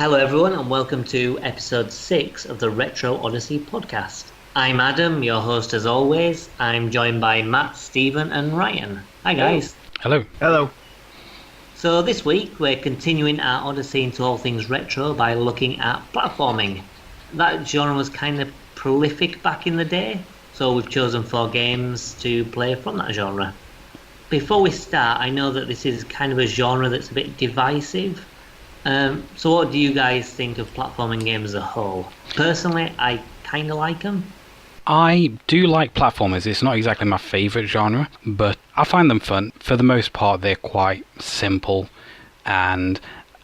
Hello, everyone, and welcome to episode 6 of the Retro Odyssey podcast. I'm Adam, your host as always. I'm joined by Matt, Stephen, and Ryan. Hi, guys. Hello. Hello. So, this week we're continuing our Odyssey into all things retro by looking at platforming. That genre was kind of prolific back in the day, so we've chosen 4 games to play from that genre. Before we start, I know that this is kind of a genre that's a bit divisive. So what do you guys think of platforming games as a whole? Personally, I kind of like them. I do like platformers. It's not exactly my favourite genre, but I find them fun. For the most part, they're quite simple, and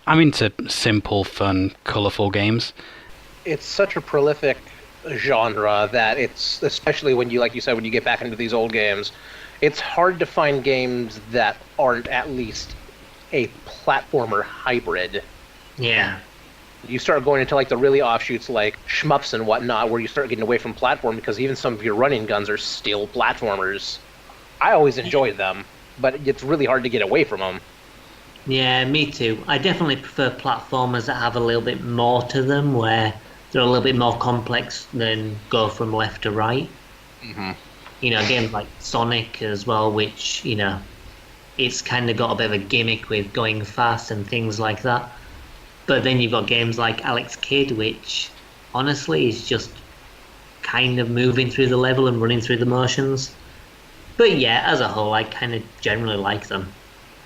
I'm into simple, fun, colourful games. It's such a prolific genre that it's, especially when you, like you said, when you get back into these old games, it's hard to find games that aren't at least a platformer hybrid. Yeah. You start going into like the really offshoots like shmups and whatnot, where you start getting away from platform because even some of your running guns are still platformers. I always enjoyed them, but it's really hard to get away from them. Yeah, me too. I definitely prefer platformers that have a little bit more to them, where they're a little bit more complex than go from left to right. Mm-hmm. You know, games like Sonic as well, which, you know, it's kind of got a bit of a gimmick with going fast and things like that. But then you've got games like Alex Kidd, which honestly is just kind of moving through the level and running through the motions. But yeah, as a whole, I kind of generally like them.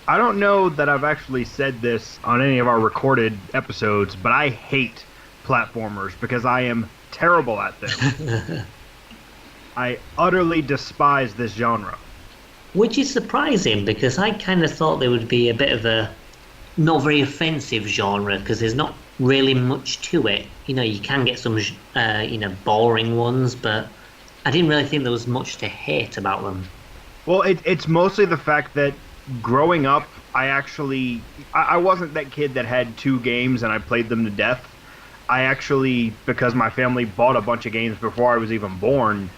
I don't know that I've actually said this on any of our recorded episodes, but I hate platformers because I am terrible at them. I utterly despise this genre. Which is surprising, because I kind of thought there would be a bit of a not very offensive genre, because there's not really much to it. You know, you can get some, boring ones, but I didn't really think there was much to hate about them. Well, it's mostly the fact that growing up, I wasn't that kid that had 2 games and I played them to death. I actually, because my family bought a bunch of games before I was even born,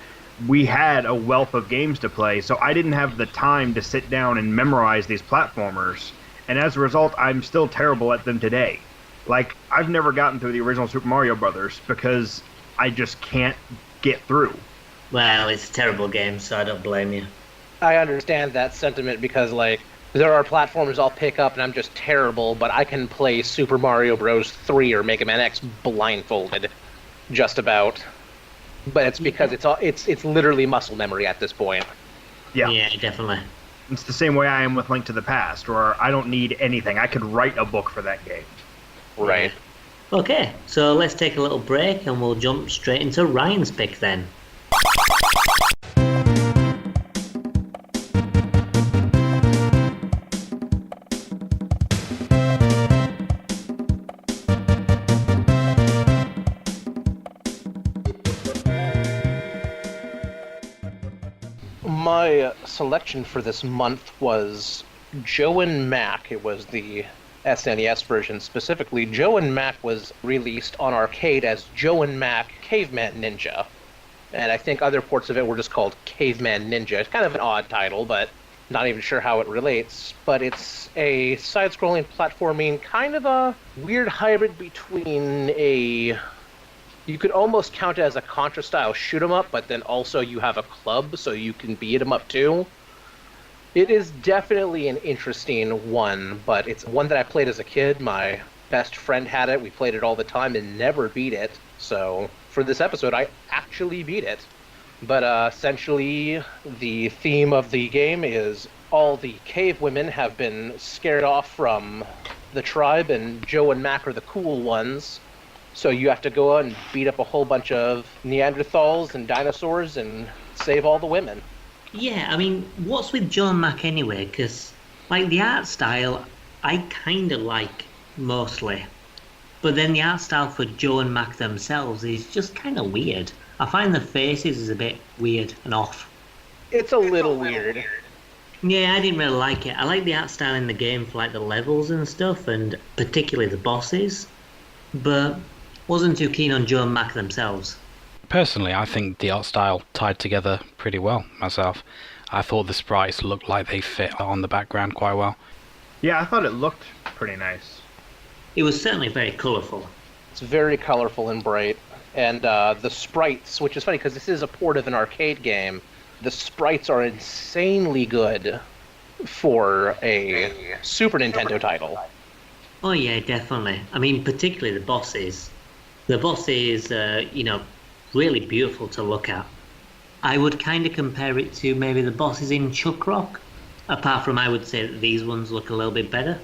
we had a wealth of games to play, so I didn't have the time to sit down and memorize these platformers, and as a result, I'm still terrible at them today. Like, I've never gotten through the original Super Mario Brothers because I just can't get through. Well, it's a terrible game, so I don't blame you. I understand that sentiment because, like, there are platformers I'll pick up and I'm just terrible, but I can play Super Mario Bros. 3 or Mega Man X blindfolded, just about. But it's because it's literally muscle memory at this point. Yeah, Definitely. It's the same way I am with Link to the Past, where I don't need anything. I could write a book for that game. Right. Okay, so let's take a little break and we'll jump straight into Ryan's pick then. My selection for this month was Joe and Mac. It was the SNES version specifically. Joe and Mac was released on arcade as Joe and Mac Caveman Ninja. And I think other ports of it were just called Caveman Ninja. It's kind of an odd title, but not even sure how it relates. But it's a side-scrolling platforming, kind of a weird hybrid between a... You could almost count it as a Contra-style shoot-'em-up, but then also you have a club, so you can beat 'em up too. It is definitely an interesting one, but it's one that I played as a kid. My best friend had it. We played it all the time and never beat it. So for this episode, I actually beat it. But essentially, the theme of the game is all the cave women have been scared off from the tribe, and Joe and Mac are the cool ones. So you have to go out and beat up a whole bunch of Neanderthals and dinosaurs and save all the women. Yeah, I mean, what's with Joe and Mac anyway? Because, like, the art style, I kind of like, mostly. But then the art style for Joe and Mac themselves is just kind of weird. I find the faces is a bit weird and off. It's a little weird. Yeah, I didn't really like it. I like the art style in the game for, like, the levels and stuff, and particularly the bosses. But wasn't too keen on Joe and Mac themselves. Personally, I think the art style tied together pretty well myself. I thought the sprites looked like they fit on the background quite well. Yeah, I thought it looked pretty nice. It was certainly very colourful. It's very colorful and bright. And the sprites, which is funny because this is a port of an arcade game, the sprites are insanely good for a Super Nintendo title. Oh yeah, definitely. I mean, particularly the bosses. The bosses, really beautiful to look at. I would kind of compare it to maybe the bosses in Chuck Rock. Apart from, I would say that these ones look a little bit better.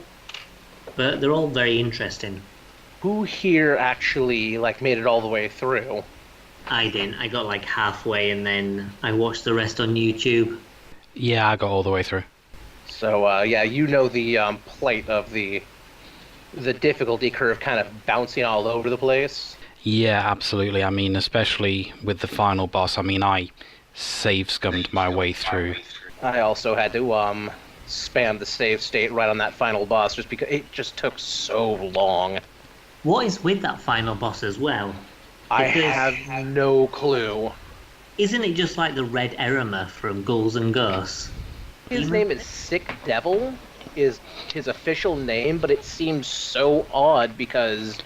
But they're all very interesting. Who here actually made it all the way through? I didn't. I got like halfway and then I watched the rest on YouTube. Yeah, I got all the way through. So yeah, you know the plight of the difficulty curve kind of bouncing all over the place. Yeah, absolutely. I mean, especially with the final boss. I mean, I save scummed my way through. I also had to spam the save state right on that final boss just because it just took so long. What is with that final boss as well? I have no clue. Isn't it just like the Red Erema from Ghouls and Ghosts? His name is Sick Devil, is his official name, but it seems so odd because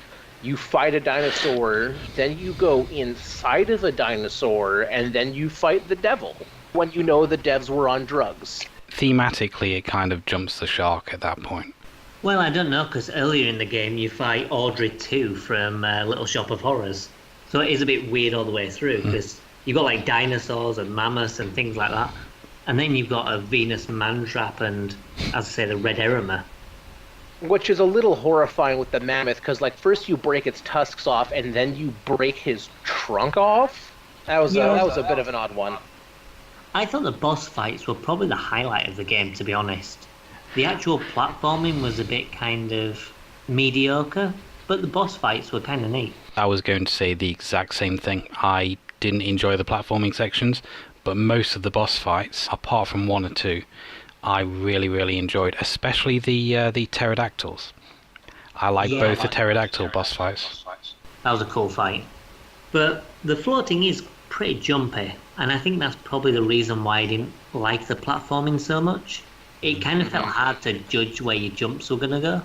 you fight a dinosaur, then you go inside of a dinosaur, and then you fight the devil when you know the devs were on drugs. Thematically, it kind of jumps the shark at that point. Well, I don't know, because earlier in the game you fight Audrey 2 from Little Shop of Horrors. So it is a bit weird all the way through, because you've got like dinosaurs and mammoths and things like that. And then you've got a Venus mantrap and, as I say, the Red Erema. Which is a little horrifying with the mammoth, because first you break its tusks off, and then you break his trunk off. That was a bit of an odd one. I thought the boss fights were probably the highlight of the game, to be honest. The actual platforming was a bit kind of mediocre, but the boss fights were kind of neat. I was going to say the exact same thing. I didn't enjoy the platforming sections, but most of the boss fights, apart from one or two, I really, really enjoyed, especially the pterodactyls. I like both the pterodactyl boss fights. That was a cool fight. But the floating is pretty jumpy, and I think that's probably the reason why I didn't like the platforming so much. It kind of felt hard to judge where your jumps were going to go.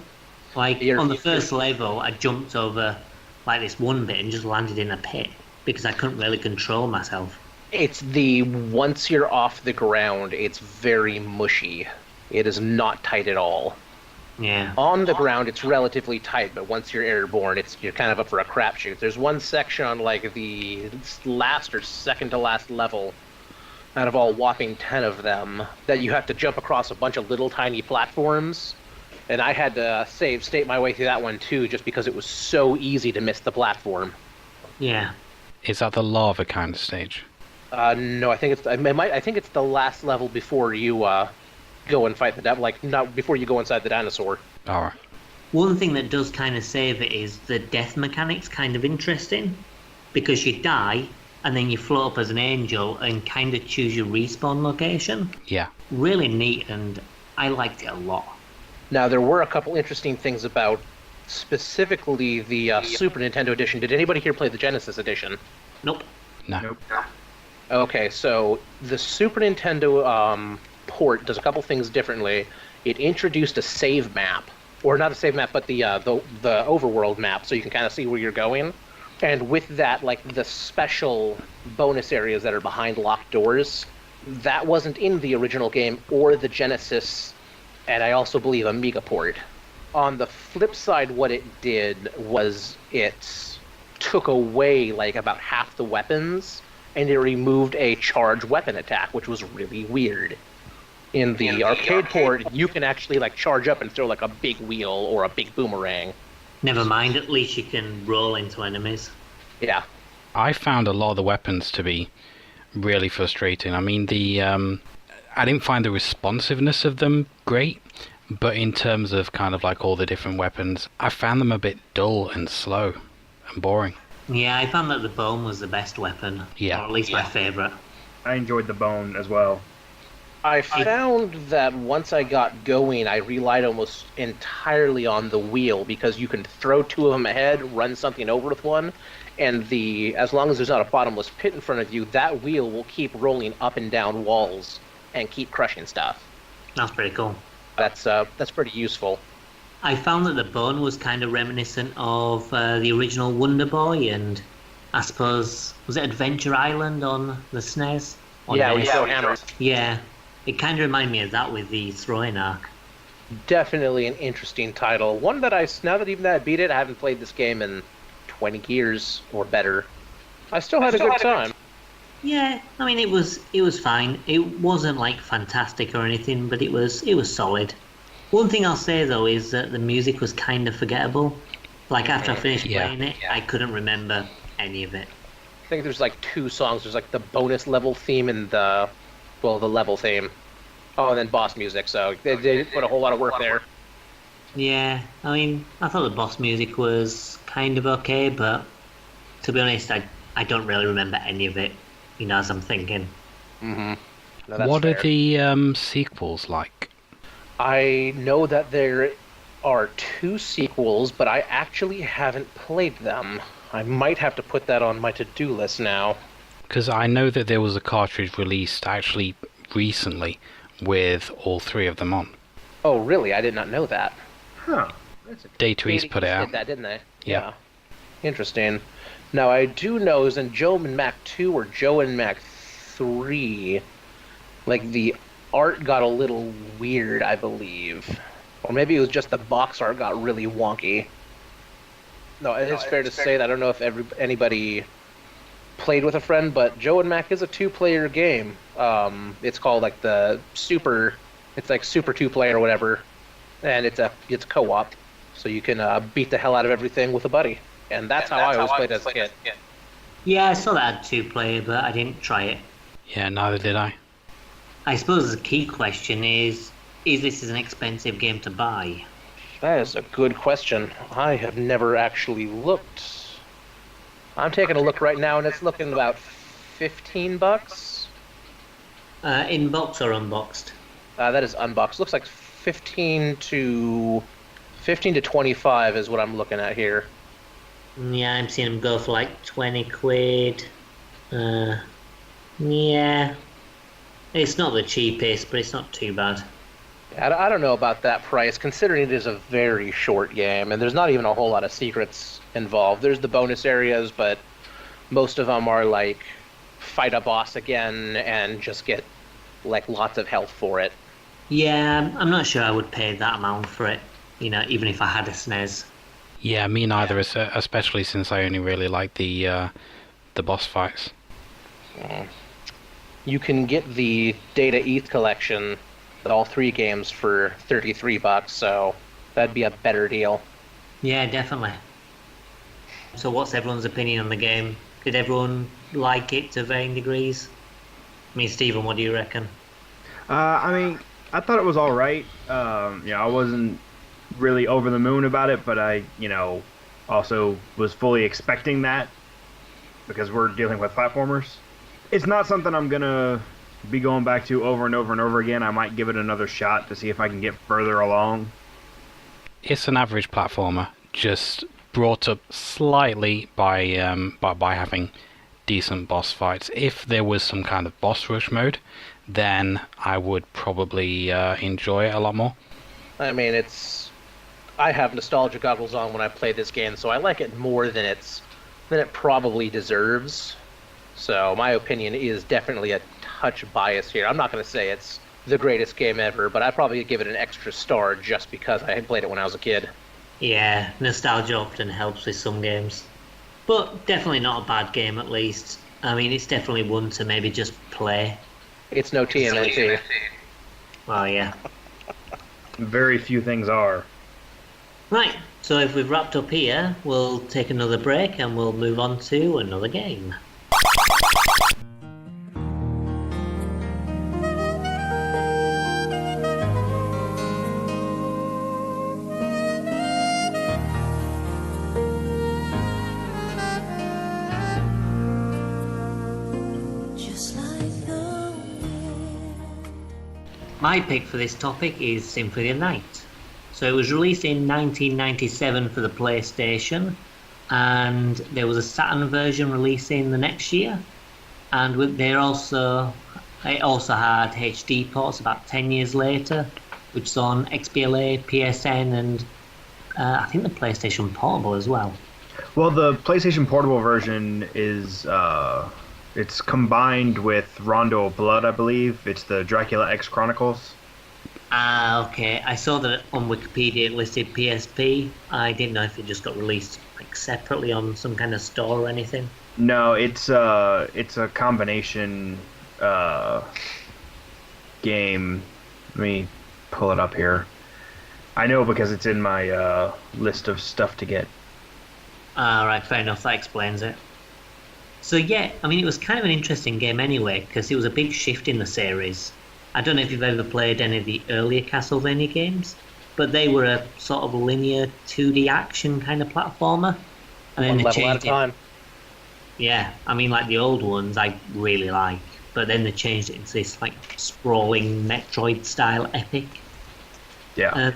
On the first level, I jumped over this one bit and just landed in a pit because I couldn't really control myself. It's once you're off the ground, it's very mushy. It is not tight at all. Yeah. On the ground, it's relatively tight, but once you're airborne, you're kind of up for a crapshoot. There's one section on the last or second to last level, out of all whopping 10 of them, that you have to jump across a bunch of little tiny platforms. And I had to save state my way through that one too, just because it was so easy to miss the platform. Yeah. Is that the lava kind of stage? No, I think it's the last level before you go and fight the devil. Not before you go inside the dinosaur. All right. One thing that does kind of save it is the death mechanics kind of interesting, because you die and then you float up as an angel and kind of choose your respawn location. Yeah. Really neat, and I liked it a lot. Now, there were a couple interesting things about specifically the Super Nintendo edition. Did anybody here play the Genesis edition? Nope. No. Nope. Okay, so the Super Nintendo port does a couple things differently. It introduced a save map, or not a save map, but the overworld map, so you can kind of see where you're going. And with that, the special bonus areas that are behind locked doors, that wasn't in the original game or the Genesis, and I also believe Amiga port. On the flip side, what it did was it took away about half the weapons, and it removed a charge weapon attack, which was really weird. In the arcade port, you can actually charge up and throw a big wheel or a big boomerang. Never mind, at least you can roll into enemies. Yeah. I found a lot of the weapons to be really frustrating. I mean, I didn't find the responsiveness of them great, but in terms of kind of all the different weapons, I found them a bit dull and slow and boring. Yeah, I found that the bone was the best weapon. Yeah. Or at least my favourite. I enjoyed the bone as well. I found that once I got going, I relied almost entirely on the wheel, because you can throw two of them ahead, run something over with one, and as long as there's not a bottomless pit in front of you, that wheel will keep rolling up and down walls and keep crushing stuff. That's pretty cool. That's pretty useful. I found that the bone was kind of reminiscent of the original Wonder Boy, and I suppose, was it Adventure Island on the SNES? Yeah, we NES? throw hammers. Yeah, it kind of reminded me of that with the throwing arc. Definitely an interesting title. One that now that even that I beat it, I haven't played this game in 20 years or better. I still had a good time. Yeah, I mean it was fine. It wasn't like fantastic or anything, but it was solid. One thing I'll say though is that the music was kind of forgettable. Like after I finished playing it, I couldn't remember any of it. I think there's like 2 songs. There's like the bonus level theme and the level theme. Oh, and then boss music. So they put a whole lot of work there. Yeah, I mean, I thought the boss music was kind of okay, but to be honest, I don't really remember any of it, as I'm thinking. Mm-hmm. No, what fair. are the sequels like? I know that there are 2 sequels, but I actually haven't played them. I might have to put that on my to-do list now. Because I know that there was a cartridge released actually recently with all 3 of them on. Oh, really? I did not know that. Huh. Data East put it out. Did that, didn't they? Yeah. Interesting. Now, I do know is in Joe and Mac 2 or Joe and Mac 3, like, the art got a little weird, I believe. Or maybe it was just the box art got really wonky. No, it's fair to say that I don't know if anybody played with a friend, but Joe and Mac is a 2-player game. It's called like it's like Super 2-player or whatever, and it's co-op, so you can beat the hell out of everything with a buddy, and that's how I always played as a kid. Yeah, I saw that had 2-player, but I didn't try it. Yeah, neither did I. I suppose the key question is this an expensive game to buy? That is a good question. I have never actually looked. I'm taking a look right now, and it's looking about $15. In box or unboxed? That is unboxed. Looks like 15 to 25 is what I'm looking at here. Yeah, I'm seeing them go for like 20 quid. Yeah. It's not the cheapest, but it's not too bad. I don't know about that price, considering it is a very short game, and there's not even a whole lot of secrets involved. There's the bonus areas, but most of them are like fight a boss again and just get like lots of health for it. Yeah, I'm not sure I would pay that amount for it, even if I had a SNES. Yeah, me neither, especially since I only really like the boss fights. You can get the Data East collection, all 3 games, for $33, so that'd be a better deal. Yeah, definitely. So what's everyone's opinion on the game? Did everyone like it to varying degrees? I mean, Stephen, what do you reckon? I mean, I thought it was all right. I wasn't really over the moon about it, but I, also was fully expecting that because we're dealing with platformers. It's not something I'm gonna be going back to over and over and over again. I might give it another shot to see if I can get further along. It's an average platformer, just brought up slightly by having decent boss fights. If there was some kind of boss rush mode, then I would probably enjoy it a lot more. I mean, I have nostalgia goggles on when I play this game, so I like it more than it probably deserves. So my opinion is definitely a touch biased here. I'm not going to say it's the greatest game ever, but I'd probably give it an extra star just because I had played it when I was a kid. Yeah, nostalgia often helps with some games. But definitely not a bad game, at least. I mean, it's definitely one to maybe just play. It's no TMNT. Well, yeah. Very few things are. Right, so if we've wrapped up here, we'll take another break and we'll move on to another game. My pick for this topic is Symphony of the Night. So it was released in 1997 for the PlayStation, and there was a Saturn version releasing the next year. And it also had HD ports about 10 years later, which was on XBLA, PSN, and I think the PlayStation Portable as well. Well, the PlayStation Portable version is it's combined with Rondo of Blood, I believe. It's the Dracula X Chronicles. Ah, okay. I saw that on Wikipedia it listed PSP. I didn't know if it just got released like separately on some kind of store or anything. No, it's a combination game. Let me pull it up here. I know because it's in my list of stuff to get. Ah, right, fair enough. That explains it. So yeah, I mean, it was kind of an interesting game anyway, because it was a big shift in the series. I don't know if you've ever played any of the earlier Castlevania games, but they were a sort of linear 2D action kind of platformer. And then One they level at a changed it. time. Yeah, I mean, like the old ones I really like, but then they changed it into this like sprawling Metroid style epic. Yeah.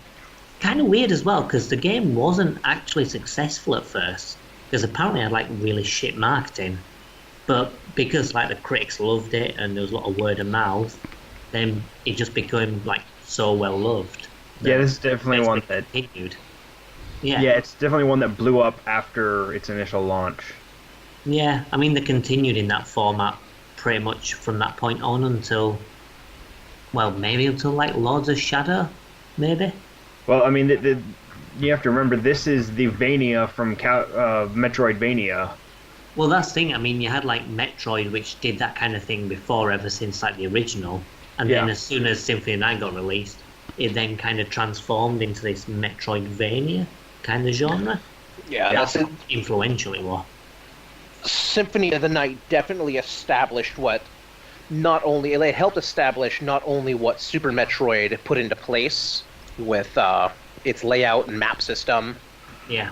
Kind of weird as well, because the game wasn't actually successful at first, because apparently it had like really shit marketing. But because like the critics loved it and there was a lot of word of mouth, then it just became like so well loved. Yeah, this is definitely It's one that. continued. Yeah. Yeah, it's definitely one that blew up after its initial launch. Yeah, I mean they continued in that format pretty much from that point on until, well, maybe until like Lords of Shadow, maybe. Well, I mean, you have to remember this is the Vania from Metroidvania. Well, that's the thing. I mean, you had like Metroid, which did that kind of thing before, ever since like the original, and then Yeah. as soon as Symphony of the Night got released, it then kind of transformed into this Metroidvania kind of genre. Yeah, That's that's how influential it was. Symphony of the Night definitely established what it helped establish not only what Super Metroid put into place with its layout and map system, Yeah,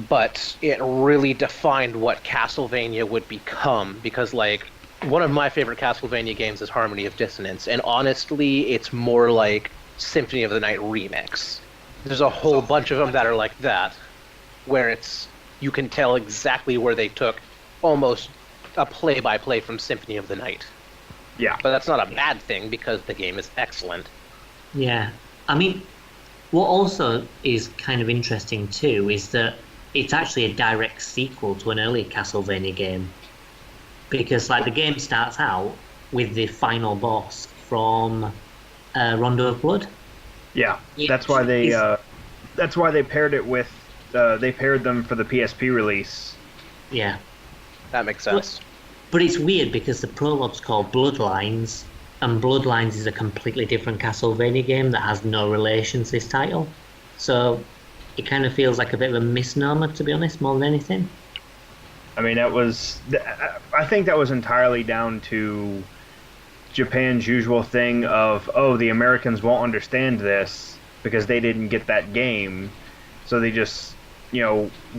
but it really defined what Castlevania would become. Because, like, one of my favorite Castlevania games is Harmony of Dissonance, and honestly, it's more like Symphony of the Night remix. There's a whole bunch of them that are like that, where you can tell exactly where they took almost a play-by-play from Symphony of the Night. Yeah. But that's not a bad thing because the game is excellent. yeah. I mean, what also is kind of interesting too is that it's actually a direct sequel to an earlier Castlevania game, because like the game starts out with the final boss from Rondo of Blood. Yeah. It That's why they is- paired it with they paired them for the PSP release. Yeah. That makes sense. But it's weird because the prologue's called Bloodlines, and Bloodlines is a completely different Castlevania game that has no relation to this title. So it kind of feels like a bit of a misnomer, to be honest, more than anything. I mean, I think that was entirely down to Japan's usual thing of, oh, the Americans won't understand this because they didn't get that game, so they just,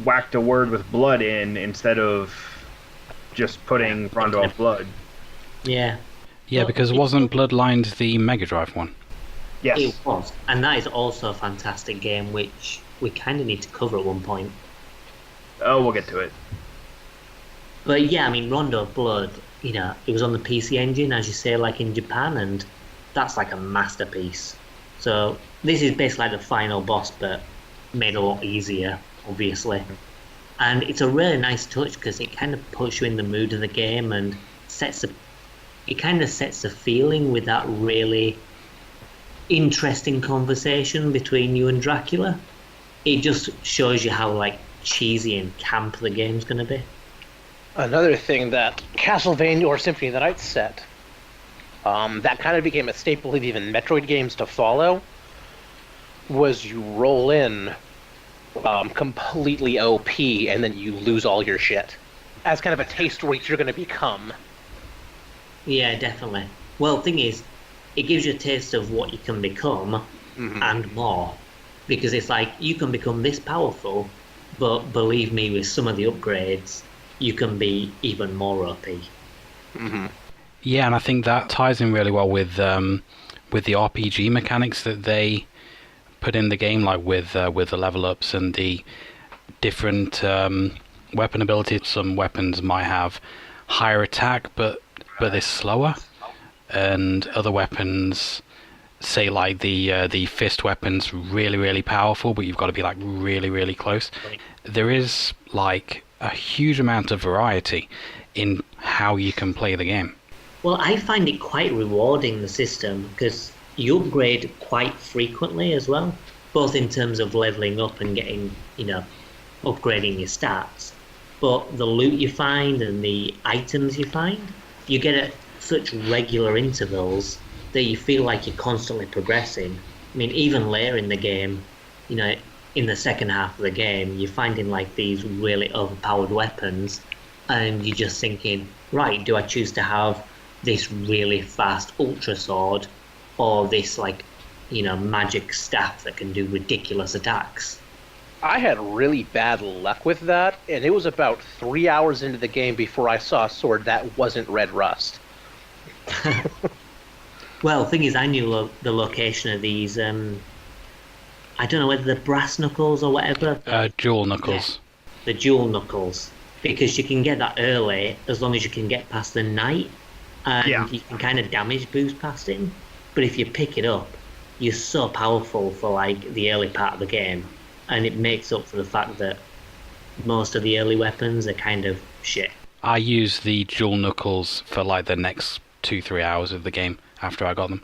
whacked a word with blood in instead of just putting Rondo of Blood. Yeah. Yeah, Well, because wasn't Bloodlines the Mega Drive one? Yes. It was. And that is also a fantastic game, which we kind of need to cover at one point. Oh, we'll get to it. But yeah, I mean, Rondo of Blood, it was on the PC Engine, as you say, like in Japan, and that's like a masterpiece. So this is basically like the final boss, but made a lot easier, obviously. And it's a really nice touch because it kind of puts you in the mood of the game and it kind of sets the feeling with that really interesting conversation between you and Dracula. It just shows you how like cheesy and camp the game's going to be. Another thing that Castlevania or Symphony of the Night set, that kind of became a staple of even Metroid games to follow, was you roll in completely OP and then you lose all your shit. As kind of a taste for what you're going to become. Yeah, definitely. Well, the thing is, it gives you a taste of what you can become and more. Because it's like, you can become this powerful, but believe me, with some of the upgrades, you can be even more OP. Yeah, and I think that ties in really well with the RPG mechanics that they put in the game, like with the level ups and the different weapon abilities. Some weapons might have higher attack, but they're slower, and other weapons say like the fist weapon's really, really powerful, but you've got to be like really, really close. There is like a huge amount of variety in how you can play the game. Well, I find it quite rewarding, the system, because you upgrade quite frequently as well, both in terms of leveling up and getting, upgrading your stats. But the loot you find and the items you find, you get at such regular intervals that you feel like you're constantly progressing. I mean, even later in the game, in the second half of the game, you're finding like these really overpowered weapons, and you're just thinking, right, do I choose to have this really fast ultra sword or this magic staff that can do ridiculous attacks? I had really bad luck with that, and it was about 3 hours into the game before I saw a sword that wasn't red rust. Well, the thing is, I knew the location of these, I don't know whether they're brass knuckles or whatever. Jewel knuckles. Yeah, the jewel knuckles. Because you can get that early as long as you can get past the knight, and you can kind of damage boost past him. But if you pick it up, you're so powerful for like the early part of the game, and it makes up for the fact that most of the early weapons are kind of shit. I used the jewel knuckles for like the next 2-3 hours of the game after I got them.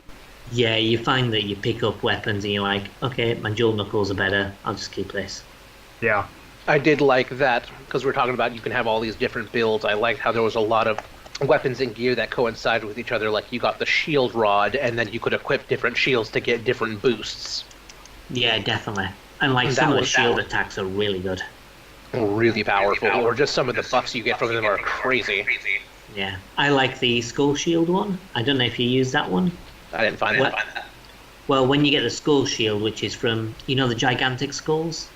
Yeah, you find that you pick up weapons and you're like, okay, my jewel knuckles are better, I'll just keep this. Yeah. I did like that, because we're talking about you can have all these different builds. I liked how there was a lot of weapons and gear that coincided with each other. Like you got the shield rod, and then you could equip different shields to get different boosts. Yeah, definitely. And like some of the shield attacks are really good. Really powerful, or just some of the buffs you get from them are crazy. Yeah, I like the skull shield one. I don't know if you use that one. I didn't find that. Well, when you get the skull shield, which is from, the gigantic skulls?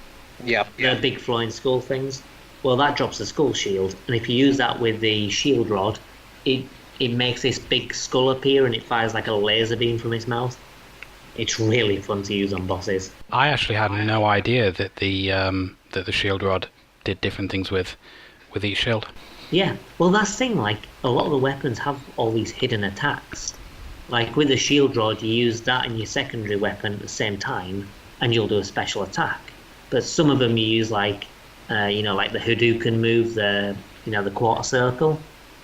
Yeah. The big flowing skull things. Well, that drops the skull shield, and if you use that with the shield rod, it makes this big skull appear and it fires like a laser beam from its mouth. It's really fun to use on bosses. I actually had no idea that the shield rod did different things with each shield. Yeah, well that's the thing, like, a lot of the weapons have all these hidden attacks. Like, with the shield rod, you use that in your secondary weapon at the same time, and you'll do a special attack. But some of them you use, like the Hadouken move, the quarter circle,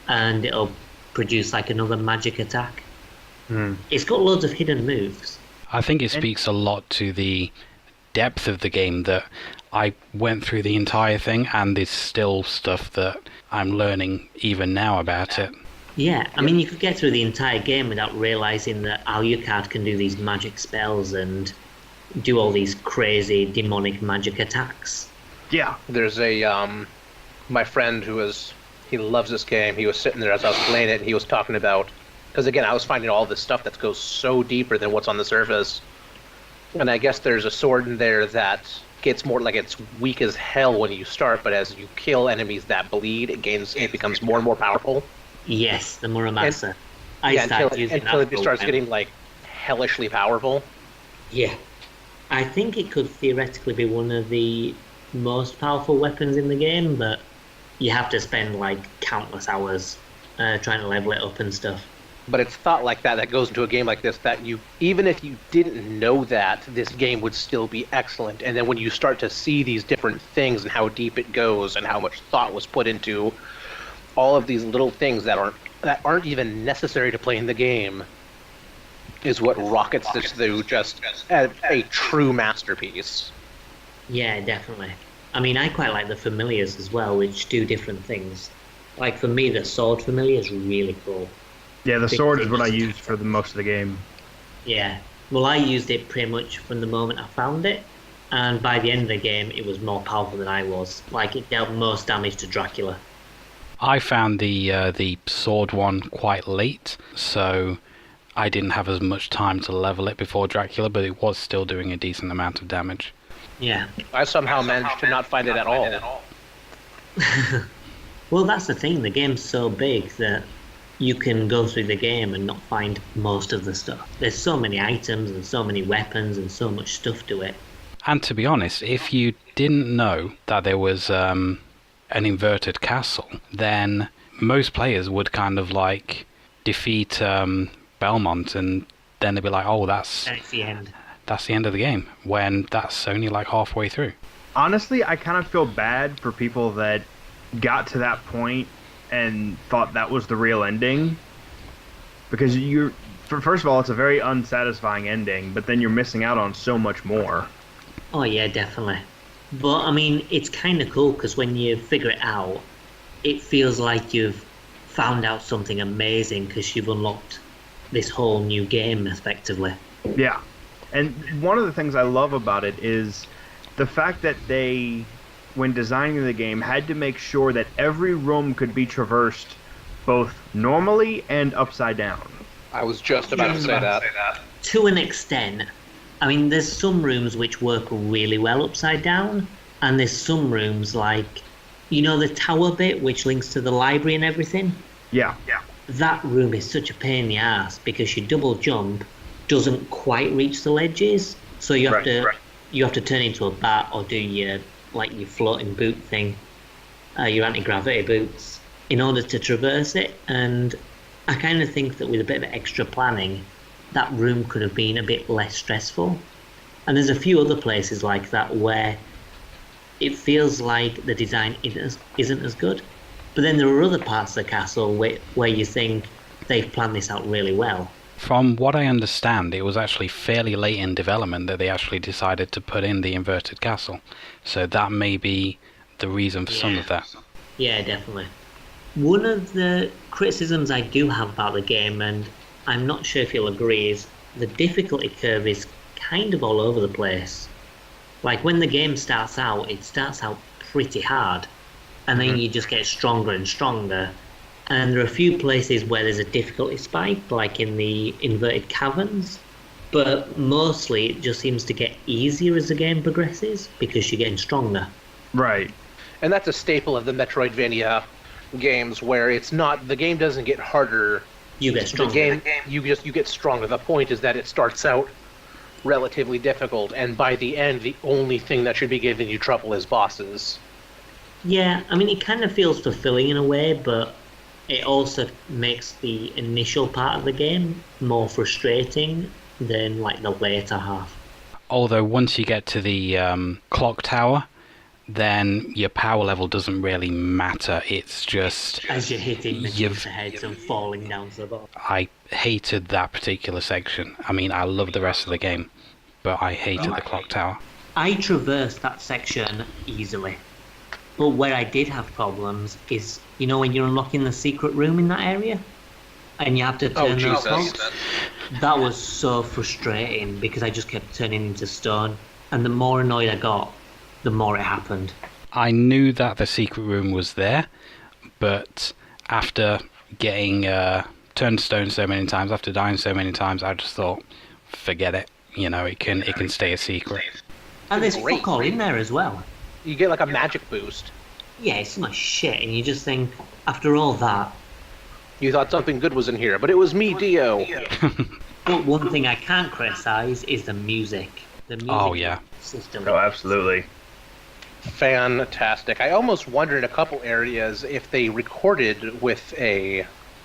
and it'll produce, like, another magic attack. It's got loads of hidden moves. I think it speaks a lot to the depth of the game that I went through the entire thing, and there's still stuff that I'm learning even now about it. Yeah, I mean, you could get through the entire game without realising that Alucard can do these magic spells and do all these crazy demonic magic attacks. Yeah. There's my friend he loves this game. He was sitting there as I was playing it, and he was talking about, because again, I was finding all this stuff that goes so deeper than what's on the surface. And I guess there's a sword in there that gets more like it's weak as hell when you start, but as you kill enemies that bleed, it becomes more and more powerful. Yes, the Muramasa. Until it starts getting like hellishly powerful. Yeah. I think it could theoretically be one of the most powerful weapons in the game, but you have to spend like countless hours trying to level it up and stuff. But it's thought like that goes into a game like this, that even if you didn't know that, this game would still be excellent. And then when you start to see these different things and how deep it goes and how much thought was put into all of these little things that aren't even necessary to play in the game, is what rockets this through just a true masterpiece. Yeah, definitely. I mean, I quite like the familiars as well, which do different things. Like, for me, the sword familiar is really cool. Yeah, the sword is what I used for the most of the game. Yeah. Well, I used it pretty much from the moment I found it, and by the end of the game, it was more powerful than I was. Like, it dealt most damage to Dracula. I found the sword one quite late, so I didn't have as much time to level it before Dracula, but it was still doing a decent amount of damage. Yeah. I somehow managed to not find it at all. Well, that's the thing. The game's so big that you can go through the game and not find most of the stuff. There's so many items and so many weapons and so much stuff to it. And to be honest, if you didn't know that there was an inverted castle, then most players would kind of like defeat Belmont and then they'd be like, oh, that's the end. That's the end of the game, when that's only like halfway through. Honestly, I kind of feel bad for people that got to that point and thought that was the real ending. Because first of all, it's a very unsatisfying ending, but then you're missing out on so much more. Oh yeah, definitely. But I mean, it's kind of cool because when you figure it out, it feels like you've found out something amazing because you've unlocked this whole new game, effectively. Yeah. And one of the things I love about it is the fact that they, when designing the game, had to make sure that every room could be traversed both normally and upside down. I was just about to say that. To an extent. I mean, there's some rooms which work really well upside down, and there's some rooms like, you know, the tower bit which links to the library and everything? Yeah. That room is such a pain in the ass because your double jump doesn't quite reach the ledges, so you have to turn into a bat or do your floating boot thing, your anti-gravity boots, in order to traverse it. And I kind of think that with a bit of extra planning, that room could have been a bit less stressful. And there's a few other places like that where it feels like the design isn't as good. But then there are other parts of the castle where you think they've planned this out really well. From what I understand, it was actually fairly late in development that they actually decided to put in the inverted castle. So that may be the reason for some of that. Yeah, definitely. One of the criticisms I do have about the game, and I'm not sure if you'll agree, is the difficulty curve is kind of all over the place. Like when the game starts out, it starts out pretty hard, and then you just get stronger and stronger. And there are a few places where there's a difficulty spike, like in the inverted caverns, but mostly it just seems to get easier as the game progresses because you're getting stronger. Right. And that's a staple of the Metroidvania games, where it's not, the game doesn't get harder. You get stronger. You get stronger. The point is that it starts out relatively difficult, and by the end, the only thing that should be giving you trouble is bosses. Yeah, I mean, it kind of feels fulfilling in a way, but it also makes the initial part of the game more frustrating than like the later half. Although once you get to the clock tower, then your power level doesn't really matter. It's just as you're hitting the heads and falling down to the bottom. I hated that particular section. I mean, I love the rest of the game, but I hated the clock tower. I traversed that section easily. But where I did have problems is, you know, when you're unlocking the secret room in that area and you have to turn those bolts, that was so frustrating because I just kept turning into stone. And the more annoyed I got, the more it happened. I knew that the secret room was there, but after getting turned to stone so many times, after dying so many times, I just thought, forget it. You know, it can stay a secret. And there's fuck all in there as well. You get like a magic boost. Yeah, it's so much shit, and you just think, after all that... You thought something good was in here, but it was me, Dio. But one thing I can't criticise is the music. The music system. Oh, absolutely. Fantastic. I almost wonder in a couple areas if they recorded with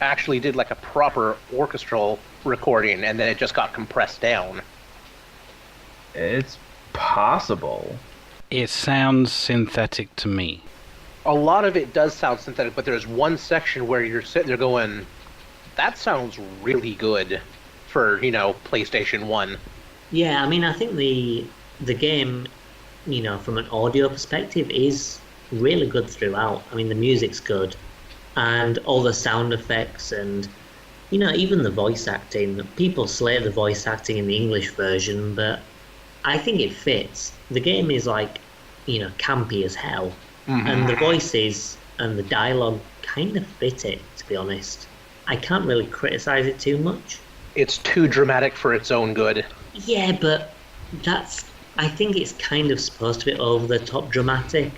actually did like a proper orchestral recording and then it just got compressed down. It's possible. It sounds synthetic to me. A lot of it does sound synthetic, but there's one section where you're sitting there going, that sounds really good for, PlayStation 1. Yeah, I mean, I think the game, from an audio perspective, is really good throughout. I mean, the music's good, and all the sound effects, and even the voice acting. People slate the voice acting in the English version, but I think it fits. The game is like, campy as hell, and the voices and the dialogue kind of fit it. To be honest, I can't really criticize it too much. It's too dramatic for its own good. Yeah, but I think it's kind of supposed to be over-the-top dramatic.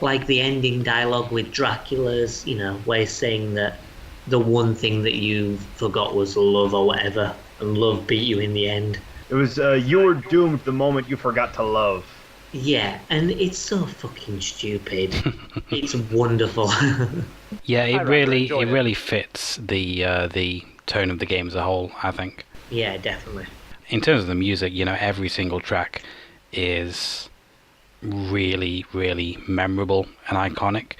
Like the ending dialogue with Dracula's, where he's saying that the one thing that you forgot was love or whatever, and love beat you in the end. It was, you were doomed the moment you forgot to love. Yeah, and it's so fucking stupid. It's wonderful. Yeah, it really fits the tone of the game as a whole, I think. Yeah, definitely. In terms of the music, every single track is really, really memorable and iconic.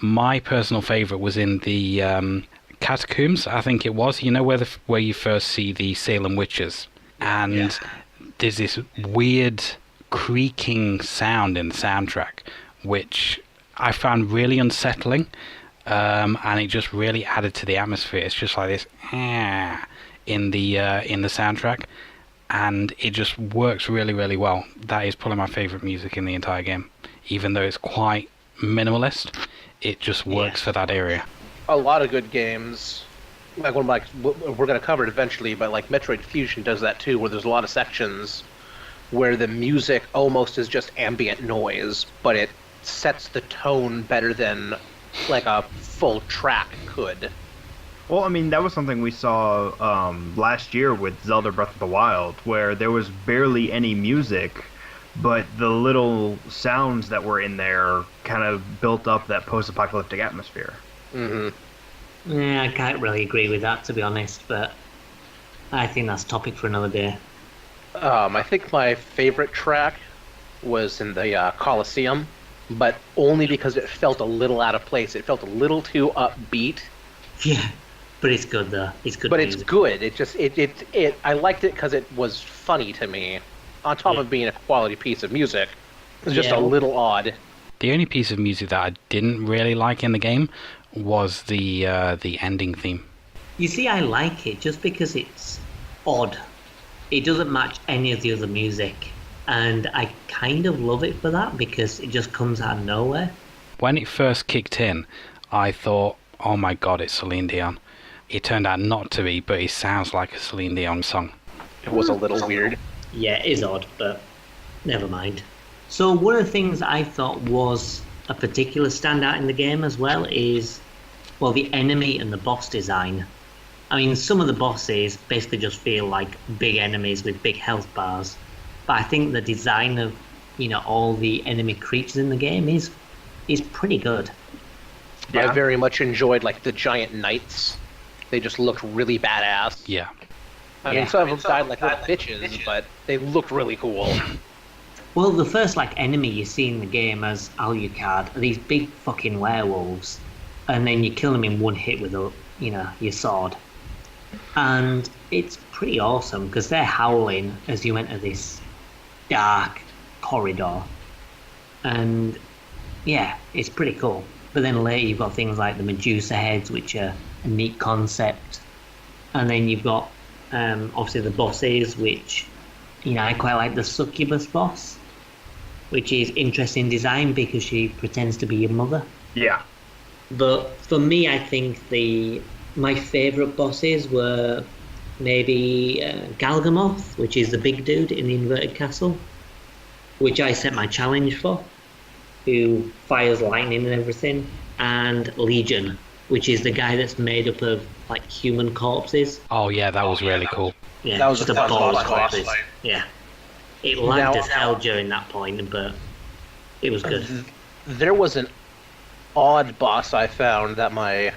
My personal favorite was in the catacombs, I think it was. Where you first see the Salem witches, and there's this weird creaking sound in the soundtrack, which I found really unsettling, and it just really added to the atmosphere. It's just like this in the soundtrack, and it just works really, really well. That is probably my favorite music in the entire game, even though it's quite minimalist. It just works for that area. A lot of good games, like we're going to cover it eventually, but like Metroid Fusion does that too, where there's a lot of sections where the music almost is just ambient noise, but it sets the tone better than like a full track could. Well, I mean, that was something we saw last year with Zelda Breath of the Wild, where there was barely any music, but the little sounds that were in there kind of built up that post-apocalyptic atmosphere. Mm-hmm. Yeah, I can't really agree with that, to be honest, but I think that's a topic for another day. I think my favorite track was in the Colosseum, but only because it felt a little out of place. It felt a little too upbeat. Yeah, but it's good though. It's good. But music. it's good. It just I liked it because it was funny to me. On top of being a quality piece of music, it was just a little odd. The only piece of music that I didn't really like in the game was the ending theme. You see, I like it just because it's odd. It doesn't match any of the other music, and I kind of love it for that because it just comes out of nowhere. When it first kicked in, I thought, oh my god, it's Celine Dion. It turned out not to be, but it sounds like a Celine Dion song. It was a little weird. Yeah, it is odd, but never mind. So one of the things I thought was a particular standout in the game as well is, well, the enemy and the boss design. I mean, some of the bosses basically just feel like big enemies with big health bars, but I think the design of, all the enemy creatures in the game is pretty good. Yeah. I very much enjoyed like the giant knights. They just looked really badass. Yeah. I mean, some of them died like little bitches, but they looked really cool. Well, the first enemy you see in the game as Alucard are these big fucking werewolves, and then you kill them in one hit with your sword. And it's pretty awesome because they're howling as you enter this dark corridor, and yeah, it's pretty cool. But then later you've got things like the Medusa heads, which are a neat concept, and then you've got obviously the bosses, which I quite like the succubus boss, which is interesting design because she pretends to be your mother. Yeah. But for me, I think my favourite bosses were maybe Galgamoth, which is the big dude in the inverted castle, which I set my challenge for, who fires lightning and everything, and Legion, which is the guy that's made up of human corpses. Oh yeah, that was really cool. Yeah, that was just a fun ball of boss corpses. fight. Yeah, it lagged as hell during that point, but it was good. There was an odd boss I found that my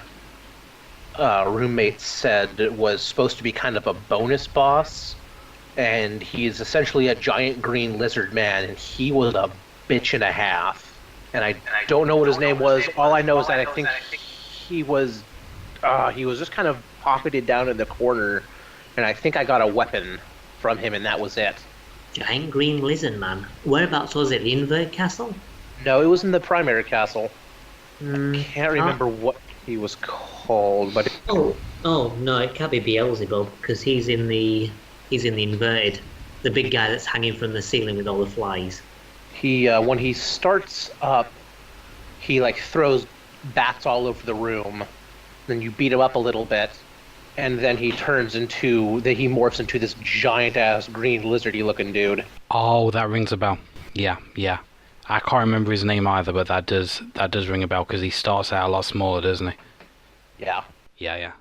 roommate said was supposed to be kind of a bonus boss, and he's essentially a giant green lizard man, and he was a bitch and a half. And I don't know what his name was. All I know is that I think he was just kind of pocketed down in the corner, and I think I got a weapon from him, and that was it. Giant green lizard man. Whereabouts was it? The inverted castle? No, it was in the primary castle. I can't remember what he was called, but oh no, it can't be Beelzebub because he's in the inverted, the big guy that's hanging from the ceiling with all the flies. He when he starts up, he throws bats all over the room. Then you beat him up a little bit, and then he morphs into this giant ass green lizardy looking dude. Oh, that rings a bell. Yeah. I can't remember his name either, but that does ring a bell because he starts out a lot smaller, doesn't he? Yeah. Yeah.